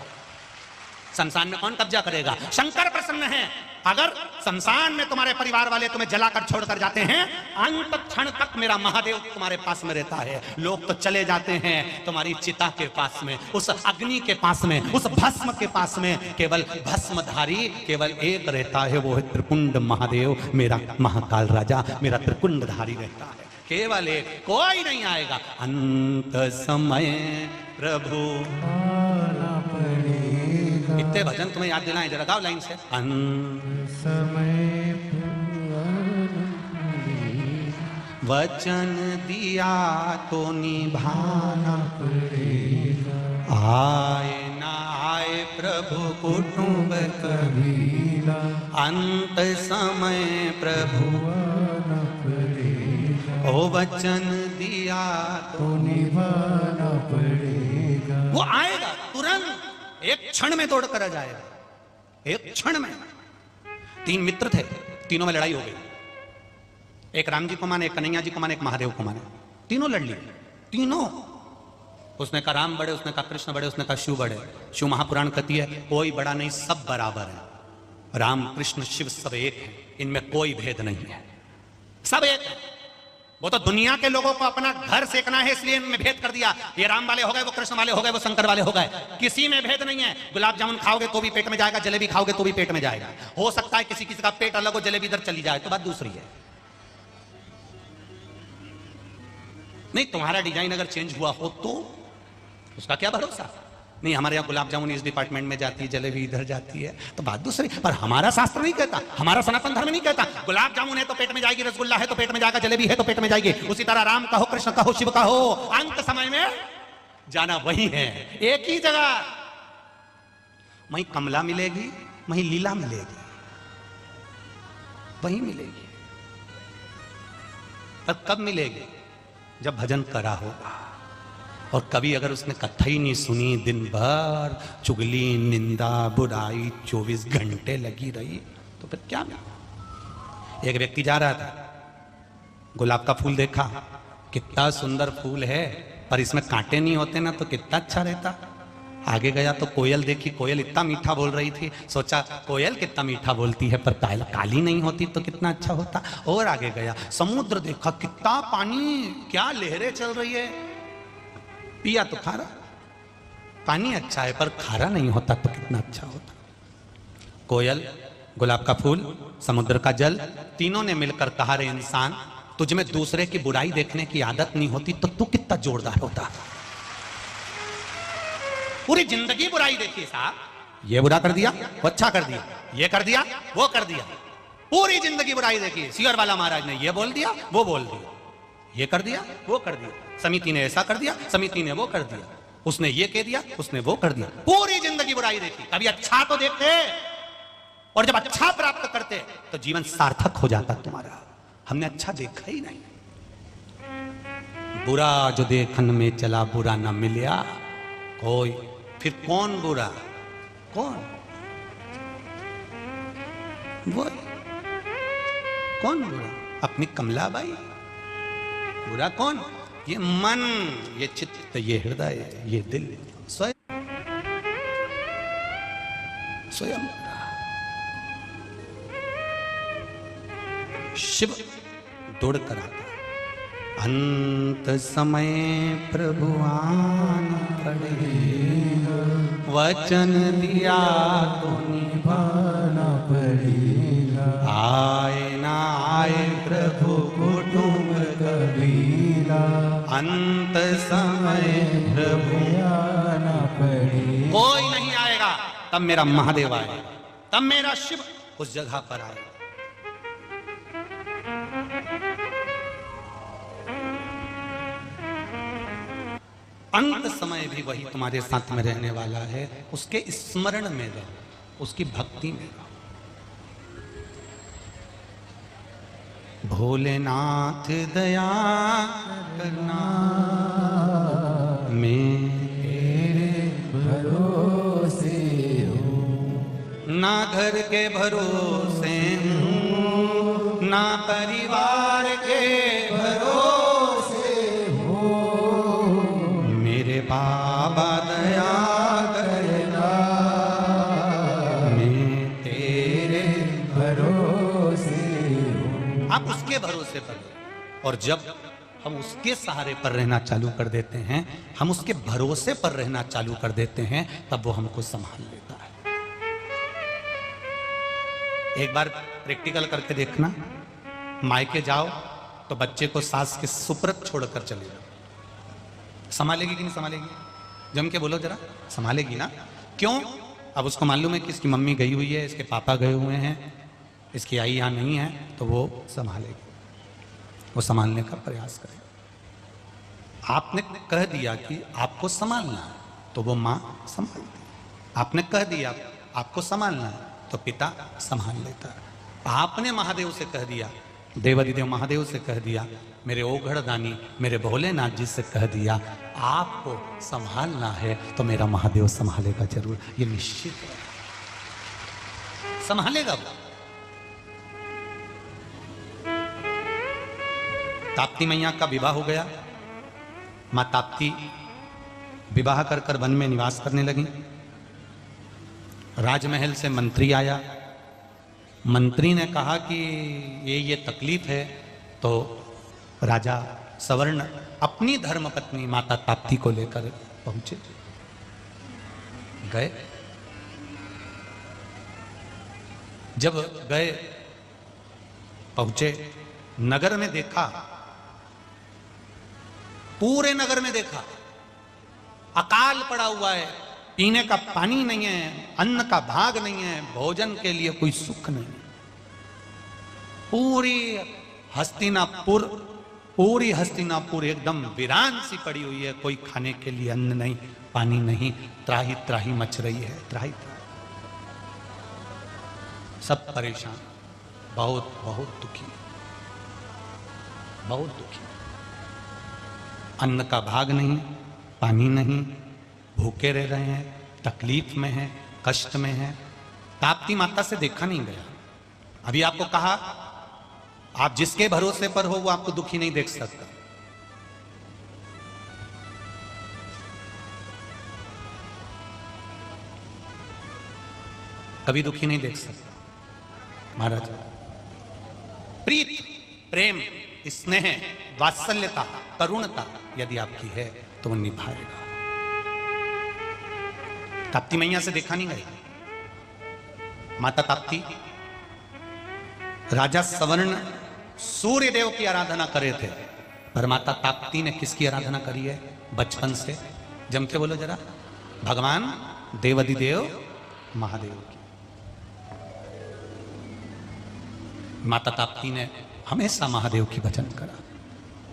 शमशान में कौन कब्जा करेगा? शंकर प्रसन्न है। अगर शमशान में तुम्हारे परिवार वाले तुम्हें जलाकर छोड़कर जाते हैं, अंत क्षण तक मेरा महादेव तुम्हारे पास में रहता है। लोग तो चले जाते हैं तुम्हारी चिता के पास में, उस अग्नि के पास में, उस भस्म के पास में। केवल भस्मधारी केवल एक रहता है, वो है त्रिपुंड महादेव, मेरा महाकाल राजा, मेरा त्रिपुंडधारी रहता है। केवल एक, कोई नहीं आएगा। अंत समय प्रभु इतने भजन तुम्हें याद दिलाएं, जरा गाओ लाइन से। अंत समय वचन दिया तो निभाना पड़ेगा, आए ना आए प्रभु कुटुंब कबीला। अंत समय प्रभु ओ वचन दिया तो निभाना पड़ेगा। वो आएगा तुरंत, एक क्षण में दौड़ कर आ जाएगा, एक क्षण में। 3 मित्र थे, तीनों में लड़ाई हो गई। एक राम जी को माने, एक कन्हैया जी को माने, एक महादेव को माने। तीनों लड़ लिए, तीनों। उसने कहा राम बड़े, उसने कहा कृष्ण बड़े, उसने कहा शिव बड़े। शिव महापुराण कहती है कोई बड़ा नहीं, सब बराबर है। राम कृष्ण शिव सब एक है, इनमें कोई भेद नहीं है, सब एक है। वो तो दुनिया के लोगों को अपना घर सेकना है, इसलिए इनमें भेद कर दिया। ये राम वाले हो गए, वो कृष्ण वाले हो गए, वो शंकर वाले हो गए। किसी में भेद नहीं है। गुलाब जामुन खाओगे तो भी पेट में जाएगा, जलेबी खाओगे तो भी पेट में जाएगा। हो सकता है किसी किसी का पेट अलग हो, जलेबी इधर चली जाए, तो बात दूसरी है। नहीं, तुम्हारा डिजाइन अगर चेंज हुआ हो तो उसका क्या भरोसा। नहीं, हमारे यहाँ गुलाब जामुन इस डिपार्टमेंट में जाती है, जलेबी इधर जाती है, तो बात दूसरी। पर हमारा शास्त्र नहीं कहता, हमारा सनातन धर्म नहीं कहता गुलाब जामुन है तो पेट में जाएगी, रसगुल्ला है तो पेट में जाएगा, जलेबी है तो पेट में जाएगी। उसी तरह राम कहो, कृष्ण कहो, शिव कहो, अंत समय में जाना वही है, एक ही जगह। वहीं कमला मिलेगी, वहीं लीला मिलेगी, वहीं मिलेगी। पर कब मिलेगी? जब भजन करा होगा। और कभी अगर उसने कथा ही नहीं सुनी, दिन भर चुगली, निंदा, बुराई 24 घंटे लगी रही, तो फिर क्या मिला? एक व्यक्ति जा रहा था, गुलाब का फूल देखा, कितना सुंदर फूल है, पर इसमें कांटे नहीं होते ना, तो कितना अच्छा रहता। आगे गया तो कोयल देखी, कोयल इतना मीठा बोल रही थी। सोचा कोयल कितना मीठा बोलती है, पर काली नहीं होती तो कितना अच्छा होता। और आगे गया, समुद्र देखा, कितना पानी, क्या लहरें चल रही है। पिया तो खारा, पानी अच्छा है पर खारा नहीं होता तो कितना अच्छा होता। कोयल, गुलाब का फूल, समुद्र का जल, तीनों ने मिलकर कहा, रे इंसान, तुझ में दूसरे की बुराई देखने की आदत नहीं होती तो तू कितना जोरदार होता। पूरी जिंदगी बुराई देखी साहब, ये बुरा कर दिया, वो अच्छा कर दिया, ये कर दिया, वो कर दिया, पूरी जिंदगी बुराई देखी। सियर वाला महाराज ने ये बोल दिया, वो बोल दिया, ये कर दिया, वो कर दिया, समिति ने ऐसा कर दिया, समिति ने वो कर दिया, उसने ये कह दिया, उसने वो कर दिया, पूरी जिंदगी बुराई देखी। कभी अच्छा तो देखते, और जब अच्छा प्राप्त करते तो जीवन सार्थक हो जाता तुम्हारा। हमने अच्छा देखा ही नहीं। बुरा जो देखन में चला बुरा न मिलिया कोई, फिर कौन बुरा, कौन वो, कौन बुरा? अपनी कमलाबाई। बुरा कौन? ये मन, ये चित्त, ये हृदय, ये दिल, स्वयं स्वयं शिव दौड़ कर आता। अंत समय प्रभु आन पड़े, वचन दिया तो निभाना पड़ेगा। आए ना आए प्रभु कुटुंब कबीला, अंत समय प्रभु आना पड़ेगा। कोई नहीं आएगा, तब मेरा महादेव आएगा, तब मेरा शिव उस जगह पर आएगा। अंत समय भी वही तुम्हारे साथ में रहने वाला है। उसके स्मरण में रहो, उसकी भक्ति में रहो। भोलेनाथ दया करना, मैं तेरे भरोसे हूँ। ना घर के भरोसे हूँ, ना परिवार के भरोसे हूँ। मेरे बाबा दया करना, मैं तेरे भरोसे हूँ। आप उसके भरोसे पर रहो। और जब हम उसके सहारे पर रहना चालू कर देते हैं, हम उसके भरोसे पर रहना चालू कर देते हैं, तब वो हमको संभाल लेता है। एक बार प्रैक्टिकल करके देखना, मायके जाओ तो बच्चे को सास के सुपुर्द छोड़कर चले जाओ, संभालेगी कि नहीं संभालेगी? जम के बोलो जरा, संभालेगी ना? क्यों? अब उसको मालूम है कि इसकी मम्मी गई हुई है, इसके पापा गए हुए हैं, इसकी आई यहाँ नहीं है, तो वो संभालेगी, वो संभालने का प्रयास करेगी। आपने कह दिया कि आपको संभालना है, तो वो माँ संभालती है। आपने कह दिया आपको संभालना है, तो पिता संभाल लेता है। आपने महादेव से कह दिया, देवादिदेव महादेव से कह दिया, मेरे ओघड़ दानी, मेरे भोलेनाथ जी से कह दिया, आपको संभालना है, तो मेरा महादेव संभालेगा जरूर, ये निश्चित है, संभालेगा वो। ताप्ती मैया का विवाह हो गया। मां ताप्ती विवाह कर कर वन में निवास करने लगी। राजमहल से मंत्री आया। मंत्री ने कहा कि ये तकलीफ है, तो राजा सवर्ण अपनी धर्मपत्नी माता ताप्ती को लेकर पहुंचे। गए, जब गए पहुंचे, नगर में देखा, पूरे नगर में देखा अकाल पड़ा हुआ है, पीने का पानी नहीं है, अन्न का भाग नहीं है, भोजन के लिए कोई सुख नहीं। पूरी हस्तिनापुर एकदम वीरान सी पड़ी हुई है, कोई खाने के लिए अन्न नहीं, पानी नहीं, त्राही त्राही मच रही है, त्राही त्राही, सब परेशान, बहुत बहुत दुखी, बहुत दुखी। अन्न का भाग नहीं, पानी नहीं, भूखे रह रहे हैं, तकलीफ में हैं, कष्ट में हैं। ताप्ती माता से देखा नहीं गया। अभी आपको कहा, आप जिसके भरोसे पर हो वो आपको दुखी नहीं देख सकता। कभी दुखी नहीं देख सकता। महाराज, प्रीत, प्रेम, स्नेह, वात्सल्यता, करुणता यदि आपकी है तो वो निभाएगा। ताप्ती मैया से देखा नहीं गया। माता ताप्ती राजा सवर्ण सूर्य देव की आराधना करे थे, पर माता ताप्ती ने किसकी आराधना करी है बचपन से? जम के बोलो जरा। भगवान देवाधिदेव महादेव की। माता ताप्ती ने हमेशा महादेव की भजन करा,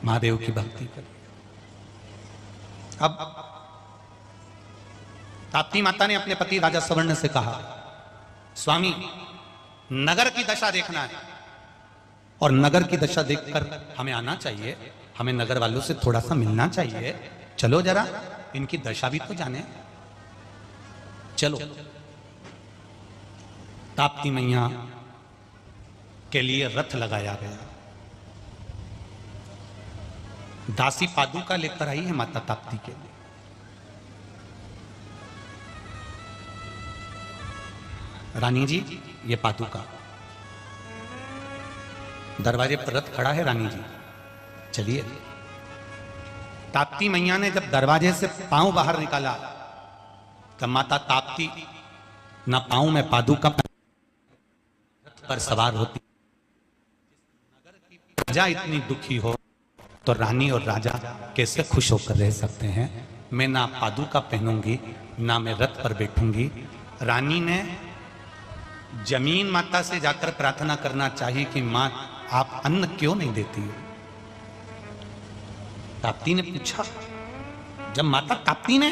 महादेव की भक्ति करी। अब ताप्ती माता ने अपने पति राजा सवर्ण से कहा, स्वामी नगर की दशा देखना है और नगर की दशा देखकर हमें आना चाहिए, हमें नगर वालों से थोड़ा सा मिलना चाहिए, चलो जरा इनकी दशा भी तो जाने। चलो। ताप्ती मैया के लिए रथ लगाया गया। दासी पादुका लेकर आई है माता ताप्ती के लिए। रानी जी ये पादुका। दरवाजे पर रथ खड़ा है रानी जी, चलिए। ताप्ती मैया ने जब दरवाजे से पांव बाहर निकाला तब माता ताप्ती ना पांव में पादुका पर सवार होती। राजा इतनी दुखी हो तो रानी और राजा कैसे खुश होकर रह सकते हैं? मैं ना पादुका पहनूंगी ना मैं रथ पर बैठूंगी। रानी ने जमीन माता से जाकर प्रार्थना करना चाहिए कि मां आप अन्न क्यों नहीं देती हो? ताप्ती ने पूछा। जब माता ताप्ती ने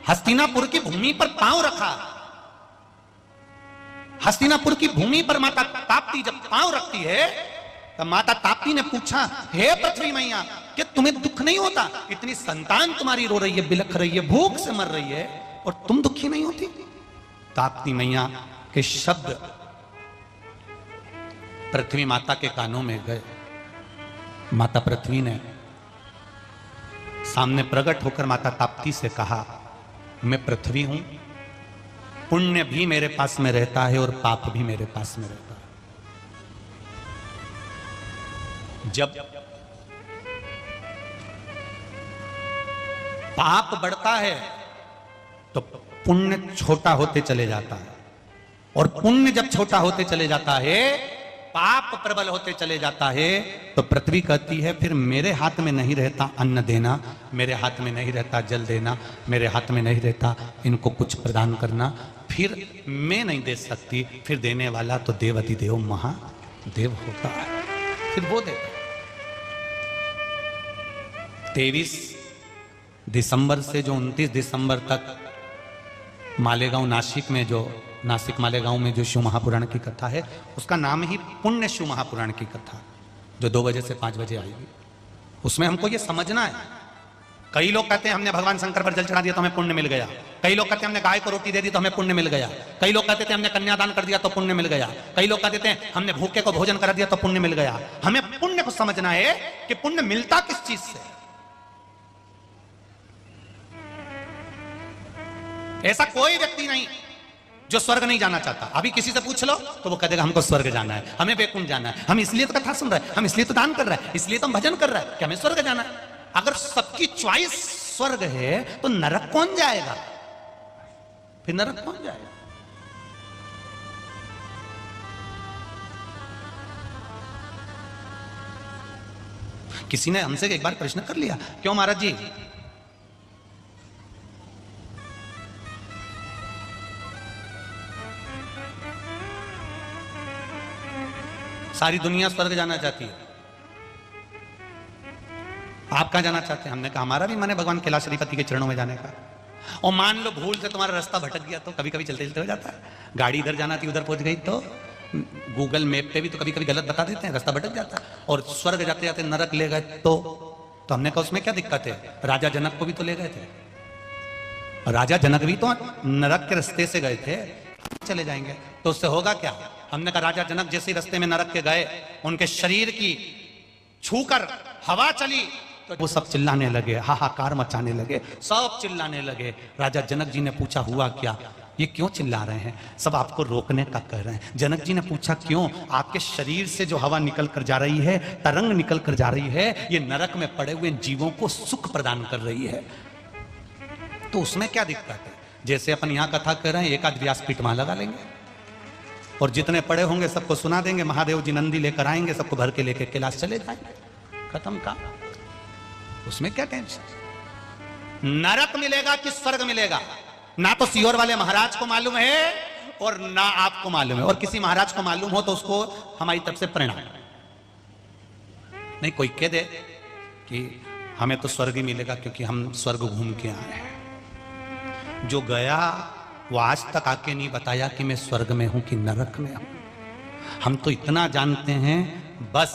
हस्तिनापुर की भूमि पर पांव रखा, हस्तिनापुर की भूमि पर माता ताप्ती जब पांव रखती है तब माता ताप्ती ने पूछा, हे पृथ्वी मैया क्या तुम्हें दुख नहीं होता? इतनी संतान तुम्हारी रो रही है, बिलख रही है, भूख से मर रही है और तुम दुखी नहीं होती? ताप्ती मैया के शब्द पृथ्वी माता के कानों में गए। माता पृथ्वी ने सामने प्रकट होकर माता ताप्ती से कहा, मैं पृथ्वी हूं, पुण्य भी मेरे पास में रहता है और पाप भी मेरे पास में रहता है। जब पाप बढ़ता है तो पुण्य छोटा होते चले जाता है, और पुण्य जब छोटा होते चले जाता है, पाप प्रबल होते चले जाता है, तो पृथ्वी कहती है फिर मेरे हाथ में नहीं रहता अन्न देना, मेरे हाथ में नहीं रहता जल देना, मेरे हाथ में नहीं रहता इनको कुछ प्रदान करना, फिर मैं नहीं दे सकती, फिर देने वाला तो देवाधिदेव महादेव होता है, फिर वो देता। 23 दिसंबर से जो 29 दिसंबर तक मालेगांव नासिक में जो नासिक मालेगांव में जो शिव महापुराण की कथा है उसका नाम ही पुण्य शिव महापुराण की कथा, जो 2 बजे से 5 बजे आएगी। उसमें हमको ये समझना है, कई लोग कहते हैं हमने भगवान शंकर पर जल चढ़ा दिया तो हमें पुण्य मिल गया, कई लोग कहते हैं हमने गाय को रोटी दे दी तो हमें पुण्य मिल गया, कई लोग कहते थे हमने कन्यादान कर दिया तो पुण्य मिल गया, कई लोग कहते हैं हमने भूखे को भोजन करा दिया तो पुण्य मिल गया। हमें पुण्य को समझना है कि पुण्य मिलता किस चीज से। ऐसा कोई व्यक्ति नहीं जो स्वर्ग नहीं जाना चाहता। अभी किसी से पूछ लो तो वो कह देगा हमको स्वर्ग जाना है, हमें वैकुंठ जाना है, हम इसलिए तो कथा सुन रहे हैं, हम इसलिए तो दान कर रहे हैं, इसलिए तो हम भजन कर रहे हैं कि हमें स्वर्ग जाना है। अगर सबकी चॉइस स्वर्ग है तो नरक कौन जाएगा? फिर नरक कौन जाएगा? किसी ने हमसे एक बार प्रश्न कर लिया, क्यों महाराज जी सारी दुनिया स्वर्ग जाना चाहती है, आप कहां जाना चाहते हैं? हमने कहा हमारा भी मन है भगवान कैलाश श्रीपति के चरणों में जाने का। और मान लो भूल से तुम्हारा रास्ता भटक गया तो, कभी कभी चलते चलते हो जाता है, गाड़ी इधर जाना थी उधर पहुंच गई तो गूगल मैप पे भी तो कभी कभी गलत बता देते हैं, रास्ता भटक जाता है। और स्वर्ग जाते जाते नरक ले गए तो हमने कहा उसमें क्या दिक्कत है? राजा जनक को भी तो ले गए थे, राजा जनक भी तो नरक के रास्ते से गए थे, चले जाएंगे तो उससे होगा क्या? हमने कहा राजा जनक जैसे रास्ते में नरक के गए, उनके शरीर की छूकर हवा चली तो वो सब चिल्लाने लगे, हाहाकार मचाने लगे, सब चिल्लाने लगे। राजा जनक जी ने पूछा हुआ क्या? ये क्यों चिल्ला रहे हैं? सब आपको रोकने का कह रहे हैं। जनक जी ने पूछा क्यों? आपके शरीर से जो हवा निकल कर जा रही है, तरंग निकल कर जा रही है, ये नरक में पड़े हुए जीवों को सुख प्रदान कर रही है, तो उसमें क्या दिक्कत है? जैसे अपन यहां कथा कर रहे हैं, एक आध व्यासपीठ वहां लगा लेंगे और जितने पड़े होंगे सबको सुना देंगे, महादेव जी नंदी लेकर आएंगे, सबको भर के लेके कैलाश चले जाएंगे, खत्म काम। उसमें क्या टेंशन। नरक मिलेगा कि स्वर्ग मिलेगा, ना तो सीहोर वाले महाराज को मालूम है और ना आपको मालूम है, और किसी महाराज को मालूम हो तो उसको हमारी तरफ से प्रणाम। नहीं कोई कह दे कि हमें तो स्वर्ग ही मिलेगा क्योंकि हम स्वर्ग घूम के आए हैं, जो गया वो आज तक आके नहीं बताया कि मैं स्वर्ग में हूं कि नरक में हूं। हम तो इतना जानते हैं बस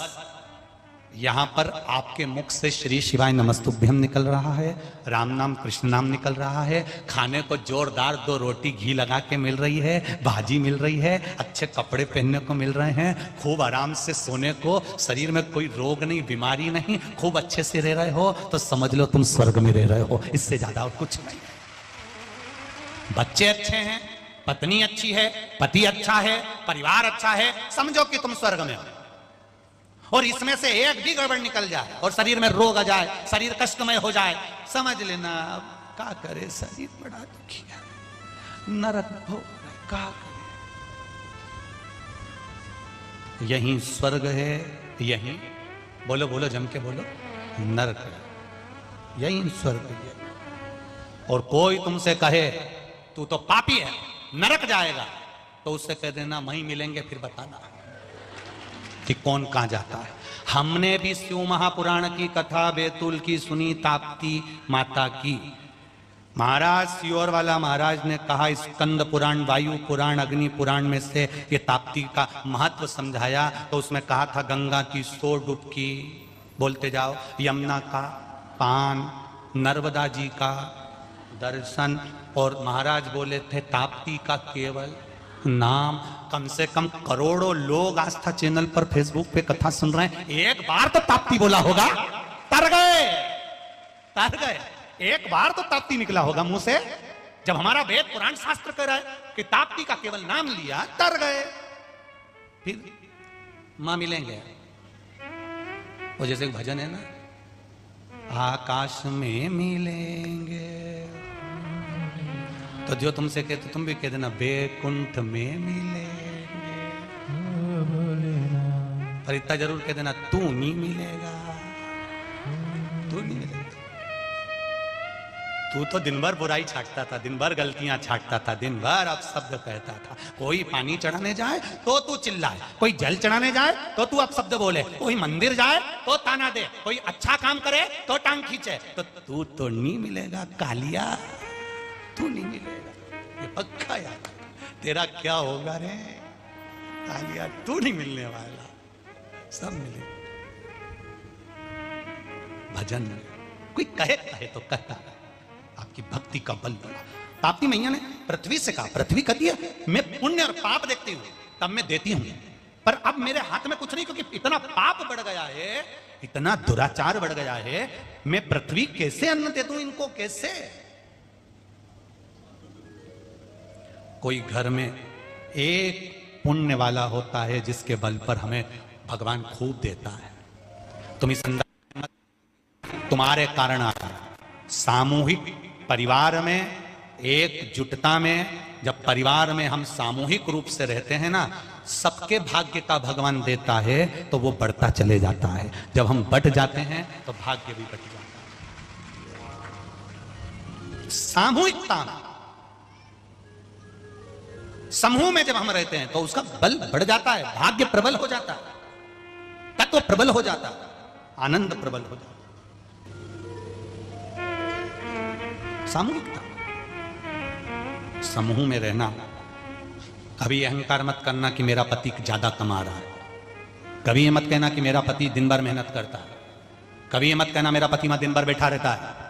यहां पर आपके मुख से श्री शिवाय नमस्तुभ्यम निकल रहा है, राम नाम कृष्ण नाम निकल रहा है, खाने को जोरदार 2 रोटी घी लगा के मिल रही है, भाजी मिल रही है, अच्छे कपड़े पहनने को मिल रहे हैं, खूब आराम से सोने को, शरीर में कोई रोग नहीं बीमारी नहीं, खूब अच्छे से रह रहे हो तो समझ लो तुम स्वर्ग में रह रहे हो, इससे ज्यादा और कुछ नहीं। बच्चे अच्छे हैं, पत्नी अच्छी है, पति अच्छा है, परिवार अच्छा है, समझो कि तुम स्वर्ग में हो। और इसमें से एक भी गड़बड़ निकल जाए और शरीर में रोग आ जाए, शरीर कष्टमय हो जाए, समझ लेना क्या करे, शरीर बड़ा दुखी है, नरक भोग क्या करे। यही स्वर्ग है, यही बोलो बोलो जम के बोलो, नरक है, यही स्वर्ग है। और कोई तुमसे कहे तू तो पापी है नरक जाएगा, तो उससे कह देना वहीं मिलेंगे, फिर बताना कि कौन कहां जाता है। हमने भी शिव महापुराण की कथा बैतूल की सुनी, ताप्ती माता की। महाराज सीहोर वाला महाराज ने कहा स्कंद पुराण, वायु पुराण, अग्नि पुराण में से ये ताप्ती का महत्व समझाया, तो उसमें कहा था गंगा की 100 डुबकी, बोलते जाओ, यमुना का पान, नर्मदा जी का दर्शन, और महाराज बोले थे ताप्ती का केवल नाम। कम से कम करोड़ों लोग आस्था चैनल पर फेसबुक पे कथा सुन रहे हैं, एक बार तो ताप्ती बोला होगा, तर गए, तर गए, एक बार तो ताप्ती निकला होगा मुंह से। जब हमारा वेद पुराण शास्त्र कह रहा है कि ताप्ती का केवल नाम लिया, तर गए, फिर मां मिलेंगे। वो जैसे भजन है ना, आकाश में मिलेंगे, तो जो तुमसे कहते तुम भी कह देना बैकुंठ में मिलेंगे, पर इतना जरूर कह देना तू नहीं मिलेगा, तू नहीं मिलेगा। तू तो दिन भर बुराई छाटता था, दिन भर गलतियां छाटता था, दिन भर अपशब्द कहता था। कोई पानी चढ़ाने जाए तो तू चिल्लाए, कोई जल चढ़ाने जाए तो तू अपशब्द बोले, कोई मंदिर जाए तो ताना दे, कोई अच्छा काम करे तो टांग खींचे, तो तू तो नहीं मिलेगा कालिया, तू नहीं मिलेगा, ये पक्का याद। तेरा क्या होगा रे कालिया, तू नहीं मिलने वाला, सब मिले। भजन कोई कहे कहे तो कहता है, आपकी भक्ति का बल बढ़ा। ताप्ती मैया ने पृथ्वी से कहा, पृथ्वी कहती है मैं पुण्य और पाप देखती हूं तब मैं देती हूं, पर अब मेरे हाथ में कुछ नहीं, क्योंकि इतना पाप बढ़ गया है, इतना दुराचार बढ़ गया है, मैं पृथ्वी कैसे अन्न दे दूं इनको, कैसे। कोई घर में एक पुण्य वाला होता है जिसके बल पर हमें भगवान खूब देता है। तुम इस अंदर तुम्हारे कारण आता है। सामूहिक परिवार में, एकजुटता में, जब परिवार में हम सामूहिक रूप से रहते हैं ना, सबके भाग्य का भगवान देता है तो वो बढ़ता चले जाता है। जब हम बट जाते हैं तो भाग्य भी बट जाता है। सामूहिकता में, समूह में जब हम रहते हैं तो उसका बल बढ़ जाता है, भाग्य प्रबल हो जाता है, तत्व प्रबल हो जाता है, आनंद प्रबल हो जाता है। सामूहिकता, समूह में रहना। कभी अहंकार मत करना कि मेरा पति ज्यादा कमा रहा है, कभी ये मत कहना कि मेरा पति दिन भर मेहनत करता है, कभी ये मत कहना मेरा पति वहां दिन भर बैठा रहता है।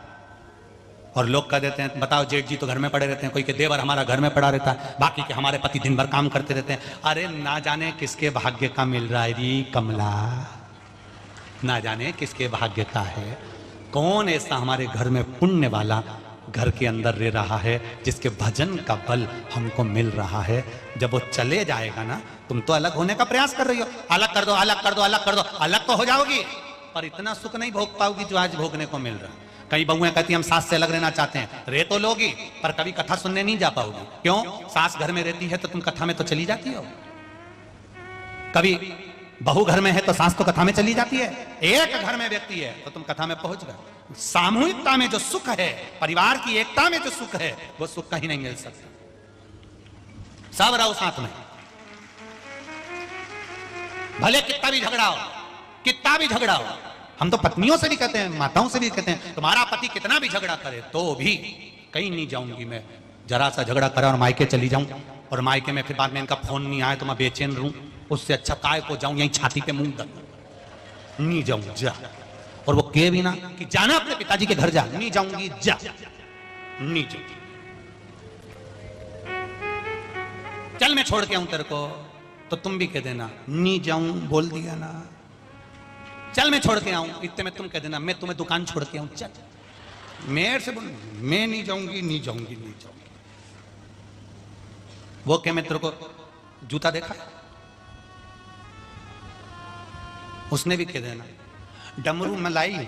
और लोग कह देते हैं बताओ जेठ जी तो घर में पड़े रहते हैं, कोई के देवर हमारा घर में पड़ा रहता है, बाकी के हमारे पति दिन भर काम करते रहते हैं। अरे ना जाने किसके भाग्य का मिल रहा है री कमला, ना जाने किसके भाग्य का है। कौन ऐसा हमारे घर में पुण्य वाला घर के अंदर रह रहा है जिसके भजन का बल हमको मिल रहा है। जब वो चले जाएगा ना, तुम तो अलग होने का प्रयास कर रही हो, अलग कर दो, अलग कर दो, अलग कर दो, अलग तो हो जाओगी, पर इतना सुख नहीं भोग पाओगी जो आज भोगने को मिल रहा है। कई बहुएं कहती हम सास से अलग रहना चाहते हैं, रह तो लोगी पर कभी कथा सुनने नहीं जा पाओगी। क्यों? सास घर में रहती है तो तुम कथा में तो चली जाती हो, कभी बहू घर में है तो सास तो कथा में चली जाती है, एक घर में व्यक्ति है तो तुम कथा में पहुंच गए। सामूहिकता में जो सुख है, परिवार की एकता में जो सुख है, वो सुख कहीं नहीं मिल सकता। सब रहो साथ में, भले कितना भी झगड़ा हो, कितना भी झगड़ा हो। हम तो पत्नियों से भी कहते हैं, माताओं से भी कहते हैं, तुम्हारा पति कितना भी झगड़ा करे तो भी कहीं नहीं जाऊंगी मैं, जरा सा झगड़ा करा और मायके चली जाऊं, और मायके में फिर बाद में इनका फोन नहीं आए तो मैं बेचैन रहूं, उससे अच्छा काय को जाऊं यहीं छाती पे मुंह दर, नहीं जाऊं जा। और वो कहे भी ना कि जाना अपने पिताजी के घर जा, नहीं जाऊंगी जा, नहीं जाऊंगी। चल मैं छोड़ के आऊं तेरे को, तो तुम भी कह देना नहीं जाऊं, बोल दिया ना। चल मैं छोड़ के आऊं, इतने में तुम कह देना मैं तुम्हें दुकान छोड़ के आऊं, चल। मेरे से बोल मैं नहीं जाऊंगी, नहीं जाऊंगी, नहीं जाऊंगी। वो क्या मैं तेरे को जूता देखा, उसने भी कह देना डमरू मलाई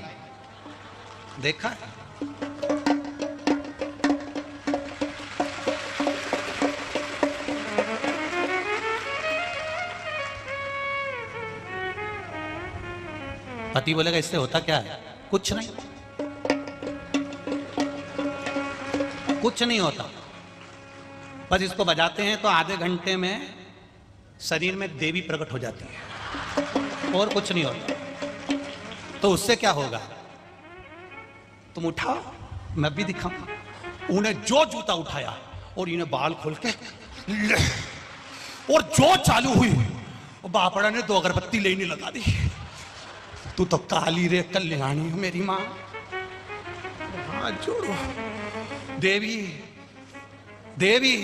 देखा। पति बोलेगा इससे होता क्या है? कुछ नहीं, कुछ नहीं होता, बस इसको बजाते हैं तो आधे घंटे में शरीर में देवी प्रकट हो जाती है, और कुछ नहीं होता। तो उससे क्या होगा? तुम उठाओ, मैं भी दिखाऊं। उन्हें जो जूता उठाया और इन्हें बाल खोल के और जो चालू हुई, बापड़ा ने 2 अगरबत्ती लेने लगा दी। तू तो काली रे कल्याणी हो मेरी माँ, हाथ जोड़ो। देवी देवी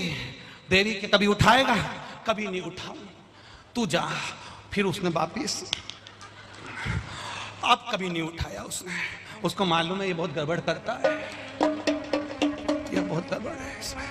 देवी के कभी उठाएगा, कभी नहीं उठाऊं, तू जा। फिर उसने वापिस, अब कभी नहीं उठाया उसने। उसको मालूम है ये बहुत गड़बड़ करता है, ये बहुत गड़बड़ है इसमें।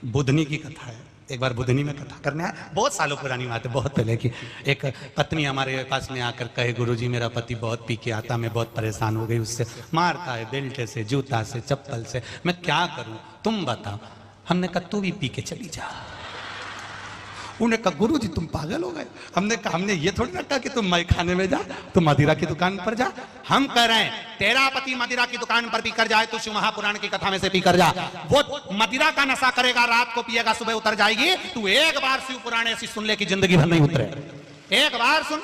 बुधनी की कथा है, एक बार बुधनी में कथा करने आया, बहुत सालों पुरानी बात है, बहुत पहले की। एक पत्नी हमारे पास में आकर कहे गुरुजी मेरा पति बहुत पी के आता, मैं बहुत परेशान हो गई उससे, मारता है बेल्ट से, जूता से, चप्पल से, मैं क्या करूं तुम बताओ। हमने कहा तू भी पी के चली जा। उन्हें कहा गुरुजी तुम पागल हो गए। हमने कहा हमने ये थोड़ी ना कहा कि तुम मई खाने में जा, तुम मदिरा की दुकान पर जा। हम कह रहे हैं तेरा पति मदिरा की दुकान पर पीकर जाए तो शिव महापुराण की कथा में से पीकर जा। वो मदिरा का नशा करेगा, रात को पिएगा, सुबह उतर जाएगी। तू एक बार शिव पुराण ऐसी सुन ले कि जिंदगी भर नहीं उतरे, एक बार सुन।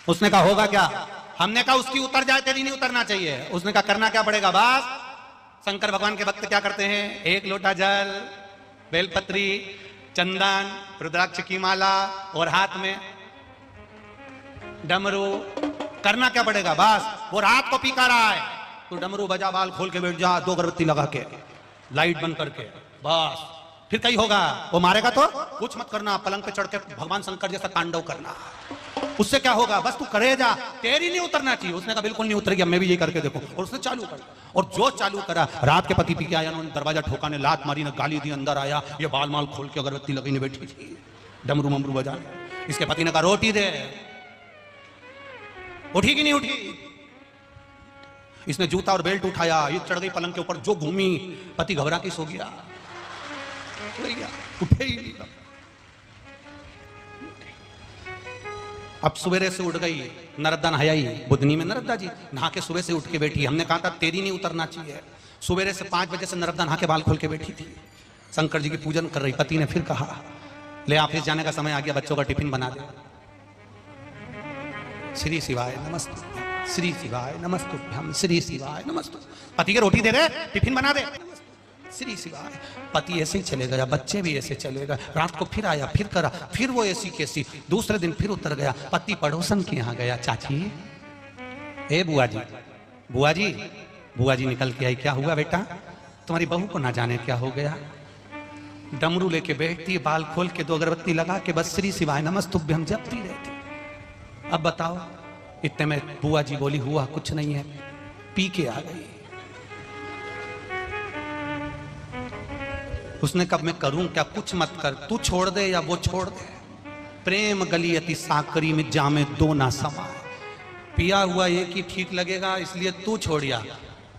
उसने कहा होगा क्या? हमने कहा उसकी उतर जाए, तेरी नहीं उतरना चाहिए। उसने कहा करना क्या पड़ेगा? बस शंकर भगवान के भक्त क्या करते हैं, 1 लोटा जल, बेलपत्री, चंदन, रुद्राक्ष की माला और हाथ में डमरू। करना क्या पड़ेगा? बस वो रात को पीका रहा है तो डमरू बजा, बाल खोल के बैठ जा, 2 अगरबत्ती लगा के, लाइट बंद करके, बस। फिर कहीं होगा वो मारेगा तो कुछ मत करना, पलंग पे चढ़ के भगवान शंकर जैसा तांडव करना। उससे क्या होगा? बस तू करे जा, तेरी नहीं उतरना चाहिए। उसने कहा बिल्कुल नहीं उतरेगी, मैं भी ये करके देखो। और उसने चालू कर, और जो चालू करा, रात के पति पी के आया, उन्होंने दरवाजा ठोका, ने लात मारी, ने गाली दी, अंदर आया, ये बाल माल खोल के अगरबत्ती लगी ने बैठी थी, डमरू ममरू बजा। इसके पति ने कहा रोटी दे। उठी कि नहीं उठी? इसने जूता और बेल्ट उठाया, ये चढ़ गई पलंग के ऊपर, जो घूमी, पति घबरा के सो गया, उठे ही नहीं। अब सवेरे से उठ गई, नर्मदा नहाई, बुधनी में नर्मदा जी नहा के सुबह से उठ के बैठी। हमने कहा था तेरी नहीं उतरना चाहिए। सवेरे से 5 बजे से नर्मदा नहा के बाल खोल के बैठी थी, शंकर जी की पूजन कर रही। पति ने फिर कहा ले ऑफिस जाने का समय आ गया, बच्चों का टिफिन बना दे। श्री शिवाय नमस्तुभ्यम, श्री शिवाय नमस्तुभ्यम, श्री शिवाय नमस्तुभ्यम। पति के रोटी दे रहे, टिफिन बना दे, श्री शिवाय। पति ऐसे ही चले गया, बच्चे भी ऐसे चले गए। रात को फिर आया, फिर करा, फिर वो ऐसी कैसी। दूसरे दिन फिर उतर गया। पति पड़ोसन के यहाँ गया, चाची ए बुआ जी, बुआ जी, बुआ जी निकल के आई, क्या हुआ बेटा? तुम्हारी बहू को ना जाने क्या हो गया, डमरू लेके बैठती, बाल खोल के 2 अगरबत्ती लगा के बस श्री शिवाय नमस्तुभ्यम जपती रहती। अब बताओ, इतने में बुआ जी बोली हुआ कुछ नहीं है, पी के आ गई। उसने कब मैं करूं क्या? कुछ मत कर, तू छोड़ दे या वो छोड़ दे, प्रेम गली अति साकरी में जामे दो ना समाए। पिया हुआ एक ही ठीक लगेगा, इसलिए तू छोड़िया।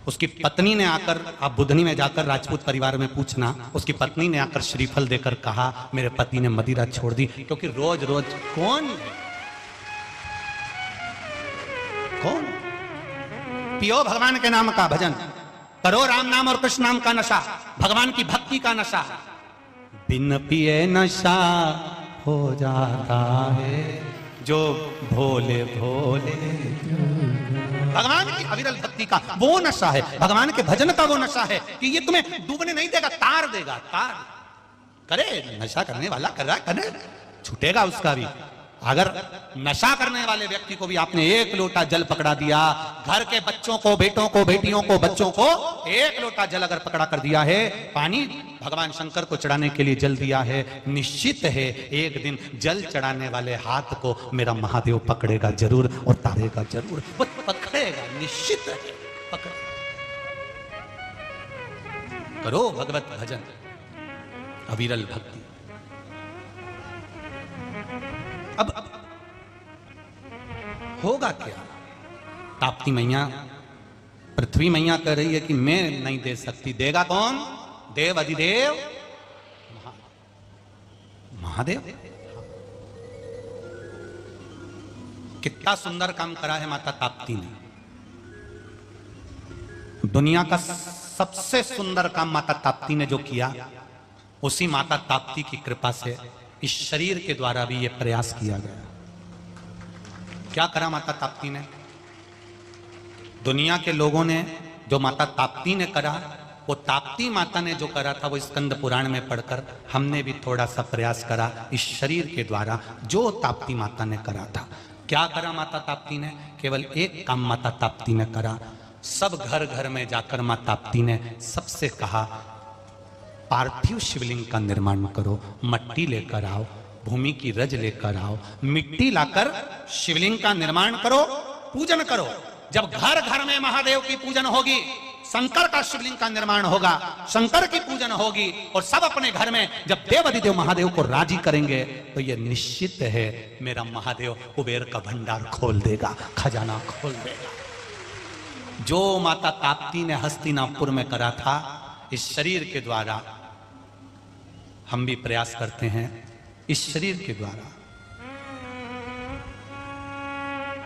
उसकी पत्नी ने आकर, आप बुधनी में जाकर राजपूत परिवार में पूछना, उसकी पत्नी ने आकर श्रीफल देकर कहा मेरे पति ने मदिरा छोड़ दी। क्योंकि रोज रोज कौन पियो भगवान के नाम का भजन, करो राम नाम और कृष्ण नाम का नशा, भगवान की भक्ति का नशा। बिन पिए नशा हो जाता है जो भोले भोले। भगवान की अविरल भक्ति का वो नशा है, भगवान के भजन का वो नशा है कि ये तुम्हें डूबने नहीं देगा, तार देगा। तार करे, नशा करने वाला कर रहा करे, छूटेगा उसका भी। अगर नशा करने वाले व्यक्ति को भी आपने एक लोटा जल पकड़ा दिया, घर के बच्चों को, बेटों को, बेटियों को, बच्चों को एक लोटा जल अगर पकड़ा कर दिया है, पानी भगवान शंकर को चढ़ाने के लिए जल दिया है, निश्चित है एक दिन जल चढ़ाने वाले हाथ को मेरा महादेव पकड़ेगा जरूर और तारेगा जरूर। वो पकड़ेगा, निश्चित है पकड़। करो भगवत भजन, अविरल भक्ति। अब होगा क्या? ताप्ती मैया, पृथ्वी मैया कह रही है कि मैं नहीं दे सकती। देगा कौन? देव अधिदेव महादेव। कितना सुंदर काम करा है माता ताप्ती ने। दुनिया का सबसे सुंदर काम माता ताप्ती ने जो किया, उसी माता ताप्ती की कृपा से इस शरीर के द्वारा भी यह प्रयास किया गया। क्या करा माता ताप्ती ने? दुनिया के लोगों ने जो माता ताप्ती ने करा, वो ताप्ती माता ने जो करा था वो स्कंद पुराण में पढ़कर हमने भी थोड़ा सा प्रयास करा इस शरीर के द्वारा जो ताप्ती माता ने करा था। क्या करा माता ताप्ती ने? केवल एक काम माता ताप्ती ने करा। सब घर घर में जाकर माता ताप्ती ने सबसे कहा पार्थिव शिवलिंग का निर्माण करो, मट्टी लेकर आओ, भूमि की रज लेकर आओ, मिट्टी लाकर शिवलिंग का निर्माण करो, पूजन करो। जब घर घर में महादेव की पूजन होगी, शंकर का शिवलिंग का निर्माण होगा, शंकर की पूजन होगी, और सब अपने घर में जब देव अधिदेव महादेव को राजी करेंगे, तो यह निश्चित है मेरा महादेव कुबेर का भंडार खोल देगा, खजाना खोल देगा। जो माता ताप्ती ने हस्तिनापुर में करा था, इस शरीर के द्वारा हम भी प्रयास करते हैं। इस शरीर के द्वारा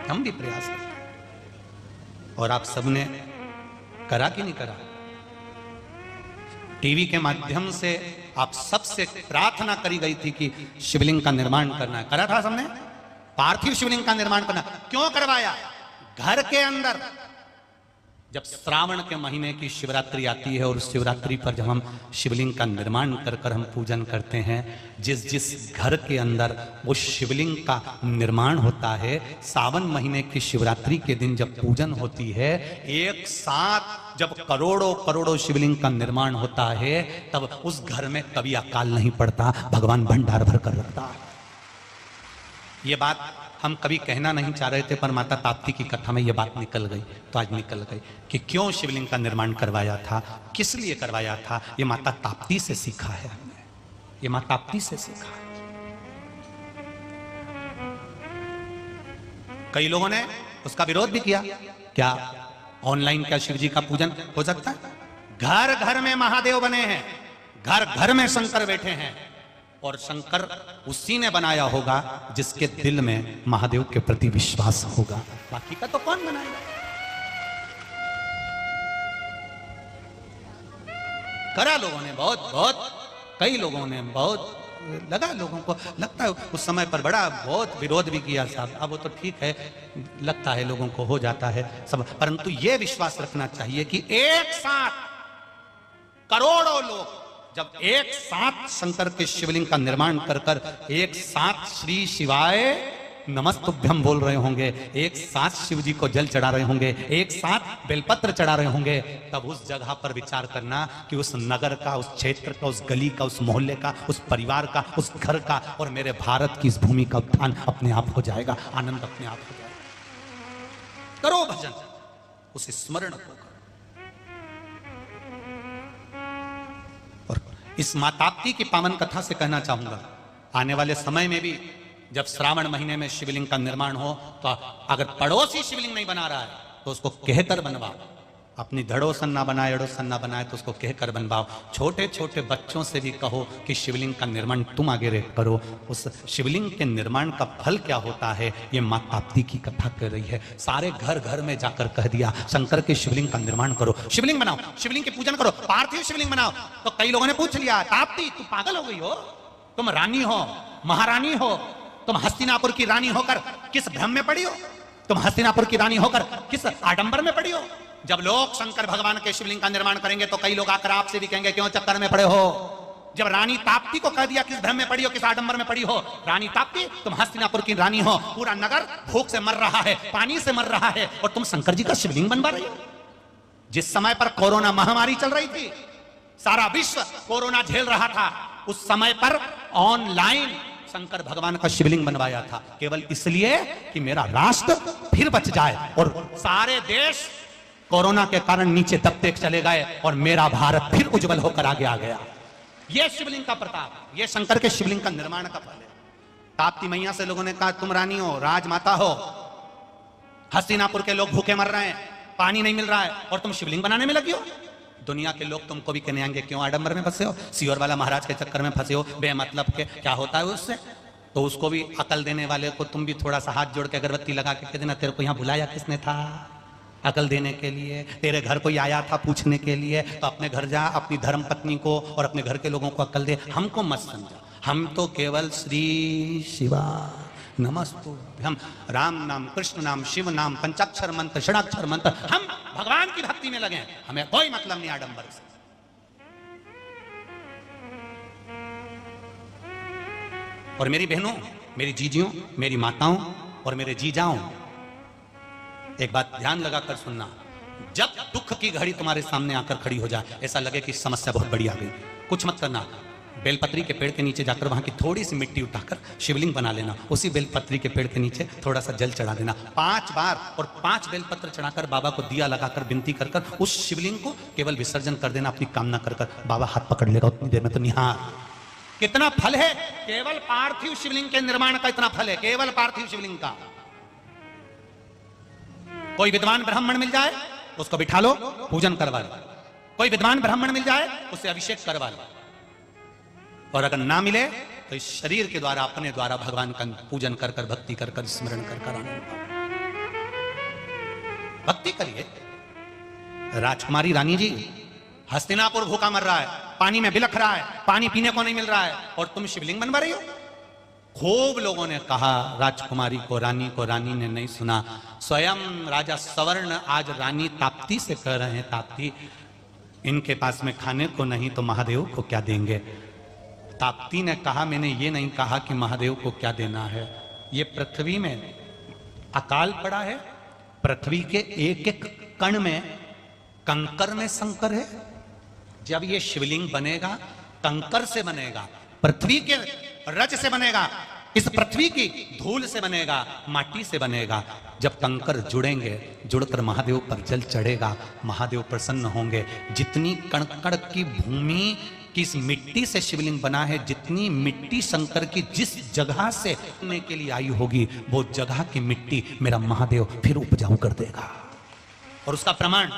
हम भी प्रयास करते हैं। और आप सबने करा कि नहीं करा? टीवी के माध्यम से आप सबसे प्रार्थना करी गई थी कि शिवलिंग का निर्माण करना है। करा था सबने? पार्थिव शिवलिंग का निर्माण करना। क्यों करवाया? घर के अंदर जब श्रावण के महीने की शिवरात्रि आती है और उस शिवरात्रि पर जब हम शिवलिंग का निर्माण कर कर हम पूजन करते हैं, जिस जिस घर के अंदर वो शिवलिंग का निर्माण होता है, सावन महीने की शिवरात्रि के दिन जब पूजन होती है, एक साथ जब करोड़ों करोड़ों शिवलिंग का निर्माण होता है, तब उस घर में कभी अकाल नहीं पड़ता, भगवान भंडार भर कर रखता है। ये बात हम कभी कहना नहीं चाह रहे थे, पर माता ताप्ती की कथा में यह बात निकल गई, तो आज निकल गई कि क्यों शिवलिंग का निर्माण करवाया था, किस लिए करवाया था। ये माता ताप्ती से सीखा है हमने, ये माता ताप्ती से सीखा है। कई लोगों ने उसका विरोध भी किया। क्या ऑनलाइन क्या शिव जी का पूजन हो सकता है? घर घर में महादेव बने हैं, घर घर में शंकर बैठे हैं, और शंकर उसी ने बनाया होगा जिसके दिल में महादेव के प्रति विश्वास होगा। बाकी का तो कौन बनाएगा? करा लोगों ने, बहुत कई लोगों ने बहुत लगा, लोगों को लगता है उस समय पर बड़ा बहुत विरोध भी किया साहब। अब वो तो ठीक है, लगता है लोगों को हो जाता है सब, परंतु ये विश्वास रखना चाहिए कि एक साथ करोड़ों लोग जब एक साथ शंकर के शिवलिंग का निर्माण कर कर एक साथ श्री शिवाय नमस्तुभ्यम बोल रहे होंगे, एक साथ शिव जी को जल चढ़ा रहे होंगे, एक साथ बेलपत्र चढ़ा रहे होंगे, तब उस जगह पर विचार करना कि उस नगर का, उस क्षेत्र का, उस गली का, उस मोहल्ले का, उस परिवार का, उस घर का और मेरे भारत की इस भूमि का उत्थान अपने आप हो जाएगा, आनंद अपने आप हो जाएगा। करो भजन, उसे स्मरण करो। और इस माताप्ती की पावन कथा से कहना चाहूंगा, आने वाले समय में भी जब श्रावण महीने में शिवलिंग का निर्माण हो तो अगर पड़ोसी शिवलिंग नहीं बना रहा है तो उसको कहकर बनवाओ। अपनी धड़ोसन ना बनाए, अड़ोसन ना बनाए तो उसको कहकर बनवाओ। छोटे छोटे बच्चों से भी कहो कि शिवलिंग का निर्माण तुम आगे करो। उस शिवलिंग के निर्माण का फल क्या होता है ये मां ताप्ती की कथा कर रही है। सारे घर घर में जाकर कह दिया शंकर के शिवलिंग का निर्माण करो, शिवलिंग बनाओ, शिवलिंग की पूजन करो, पार्थिव शिवलिंग बनाओ। तो कई लोगों ने पूछ लिया, ताप्ती तू पागल हो गई हो? तुम रानी हो, महारानी हो, तुम हस्तिनापुर की रानी होकर किस भ्रम में पड़ी हो? तुम हस्तिनापुर की रानी होकर किस आडंबर में पड़ी हो? जब लोग शंकर भगवान के शिवलिंग का निर्माण करेंगे तो कई लोग आकर आपसे भी कहेंगे क्यों चक्कर में पड़े हो? जब रानी ताप्ती को कह दिया किस भ्रम में पड़ी हो, किस आडंबर में पड़ी हो? रानी ताप्ती तुम हस्तिनापुर की रानी हो, पूरा नगर भूख से मर रहा है, पानी से मर रहा है और तुम शंकर जी का शिवलिंग बनवा रही हो। जिस समय पर कोरोना महामारी चल रही थी, सारा विश्व कोरोना झेल रहा था, उस समय पर ऑनलाइन शंकर भगवान का शिवलिंग बनवाया था, केवल इसलिए कि मेरा राष्ट्र फिर बच जाए। और सारे देश कोरोना के कारण नीचे दबते चले गए और मेरा भारत फिर उज्जवल होकर आगे आ गया। यह शिवलिंग का प्रताप, यह शंकर के शिवलिंग का निर्माण का फल है। ताप्ती मैया से लोगों ने कहा तुम रानी हो, राजमाता हो, हस्तिनापुर के लोग भूखे मर रहे हैं, पानी नहीं मिल रहा है और तुम शिवलिंग बनाने में लगी हो। दुनिया के लोग तुमको भी कहने आएंगे क्यों आडंबर में फंसे हो, सियोर वाला महाराज के चक्कर में फंसे हो, बेमतलब के क्या होता है उससे? तो उसको भी अकल देने वाले को तुम भी थोड़ा सा हाथ जोड़ के अगरबत्ती लगा के कह देना तेरे को यहाँ बुलाया किसने था अकल देने के लिए? तेरे घर कोई आया था पूछने के लिए? तो अपने घर जा, अपनी धर्म पत्नी को और अपने घर के लोगों को अकल दे, हमको मत समझा। हम तो केवल श्री शिवा नमस्तु, हम राम नाम, कृष्ण नाम, शिव नाम, पंचाक्षर मंत्र, षडाक्षर मंत्र, हम भगवान की भक्ति में लगे, हमें कोई मतलब नहीं आडंबर से। और मेरी बहनों, मेरी जीजियों, मेरी माताओं और मेरे जीजाओं, एक बात ध्यान लगाकर सुनना। जब दुख की घड़ी तुम्हारे सामने आकर खड़ी हो जाए, ऐसा लगे कि समस्या बहुत बड़ी आ गई, कुछ मत करना। बेलपत्री के पेड़ के नीचे जाकर वहां की थोड़ी सी मिट्टी उठाकर शिवलिंग बना लेना। उसी बेलपत्री के पेड़ के नीचे थोड़ा सा जल चढ़ा देना 5 बार, और 5 बेलपत्र चढ़ाकर बाबा को दिया लगाकर विनती कर कर उस शिवलिंग को केवल विसर्जन कर देना अपनी कामना कर कर। बाबा हाथ पकड़ लेगा उतनी देर में। तो निहार कितना फल है केवल पार्थिव शिवलिंग के निर्माण का, इतना फल है केवल पार्थिव शिवलिंग का। कोई विद्वान ब्राह्मण मिल जाए उसको बिठा लो, पूजन करवा लो। कोई विद्वान ब्राह्मण मिल जाए उससे अभिषेक करवा लो। और अगर ना मिले तो इस शरीर के द्वारा, अपने द्वारा भगवान का पूजन कर कर, भक्ति कर कर, स्मरण कर कर आनंद भक्ति करिए। राजकुमारी रानी जी, हस्तिनापुर भूखा मर रहा है, पानी में बिलख रहा है, पानी पीने को नहीं मिल रहा है और तुम शिवलिंग बनवा रही हो। खूब लोगों ने कहा राजकुमारी को, रानी को। रानी ने नहीं सुना। स्वयं राजा सवर्ण आज रानी ताप्ती से कह रहे हैं, ताप्ती इनके पास में खाने को नहीं तो महादेव को क्या देंगे? ताप्ती ने कहा मैंने ये नहीं कहा कि महादेव को क्या देना है। ये पृथ्वी में अकाल पड़ा है, पृथ्वी के एक एक कण में, कंकर में शंकर है। जब ये शिवलिंग बनेगा कंकर से बनेगा, पृथ्वी के रज से बनेगा, इस पृथ्वी की धूल से बनेगा, माटी से बनेगा। जब कंकर जुड़ेंगे, जुड़कर महादेव पर जल चढ़ेगा, महादेव प्रसन्न होंगे। जितनी कण-कण की भूमि की इस मिट्टी से शिवलिंग बना है, जितनी मिट्टी शंकर की जिस जगह से बनने के लिए आई होगी, वो जगह की मिट्टी मेरा महादेव फिर उपजाऊ कर देगा। और उसका प्रमाण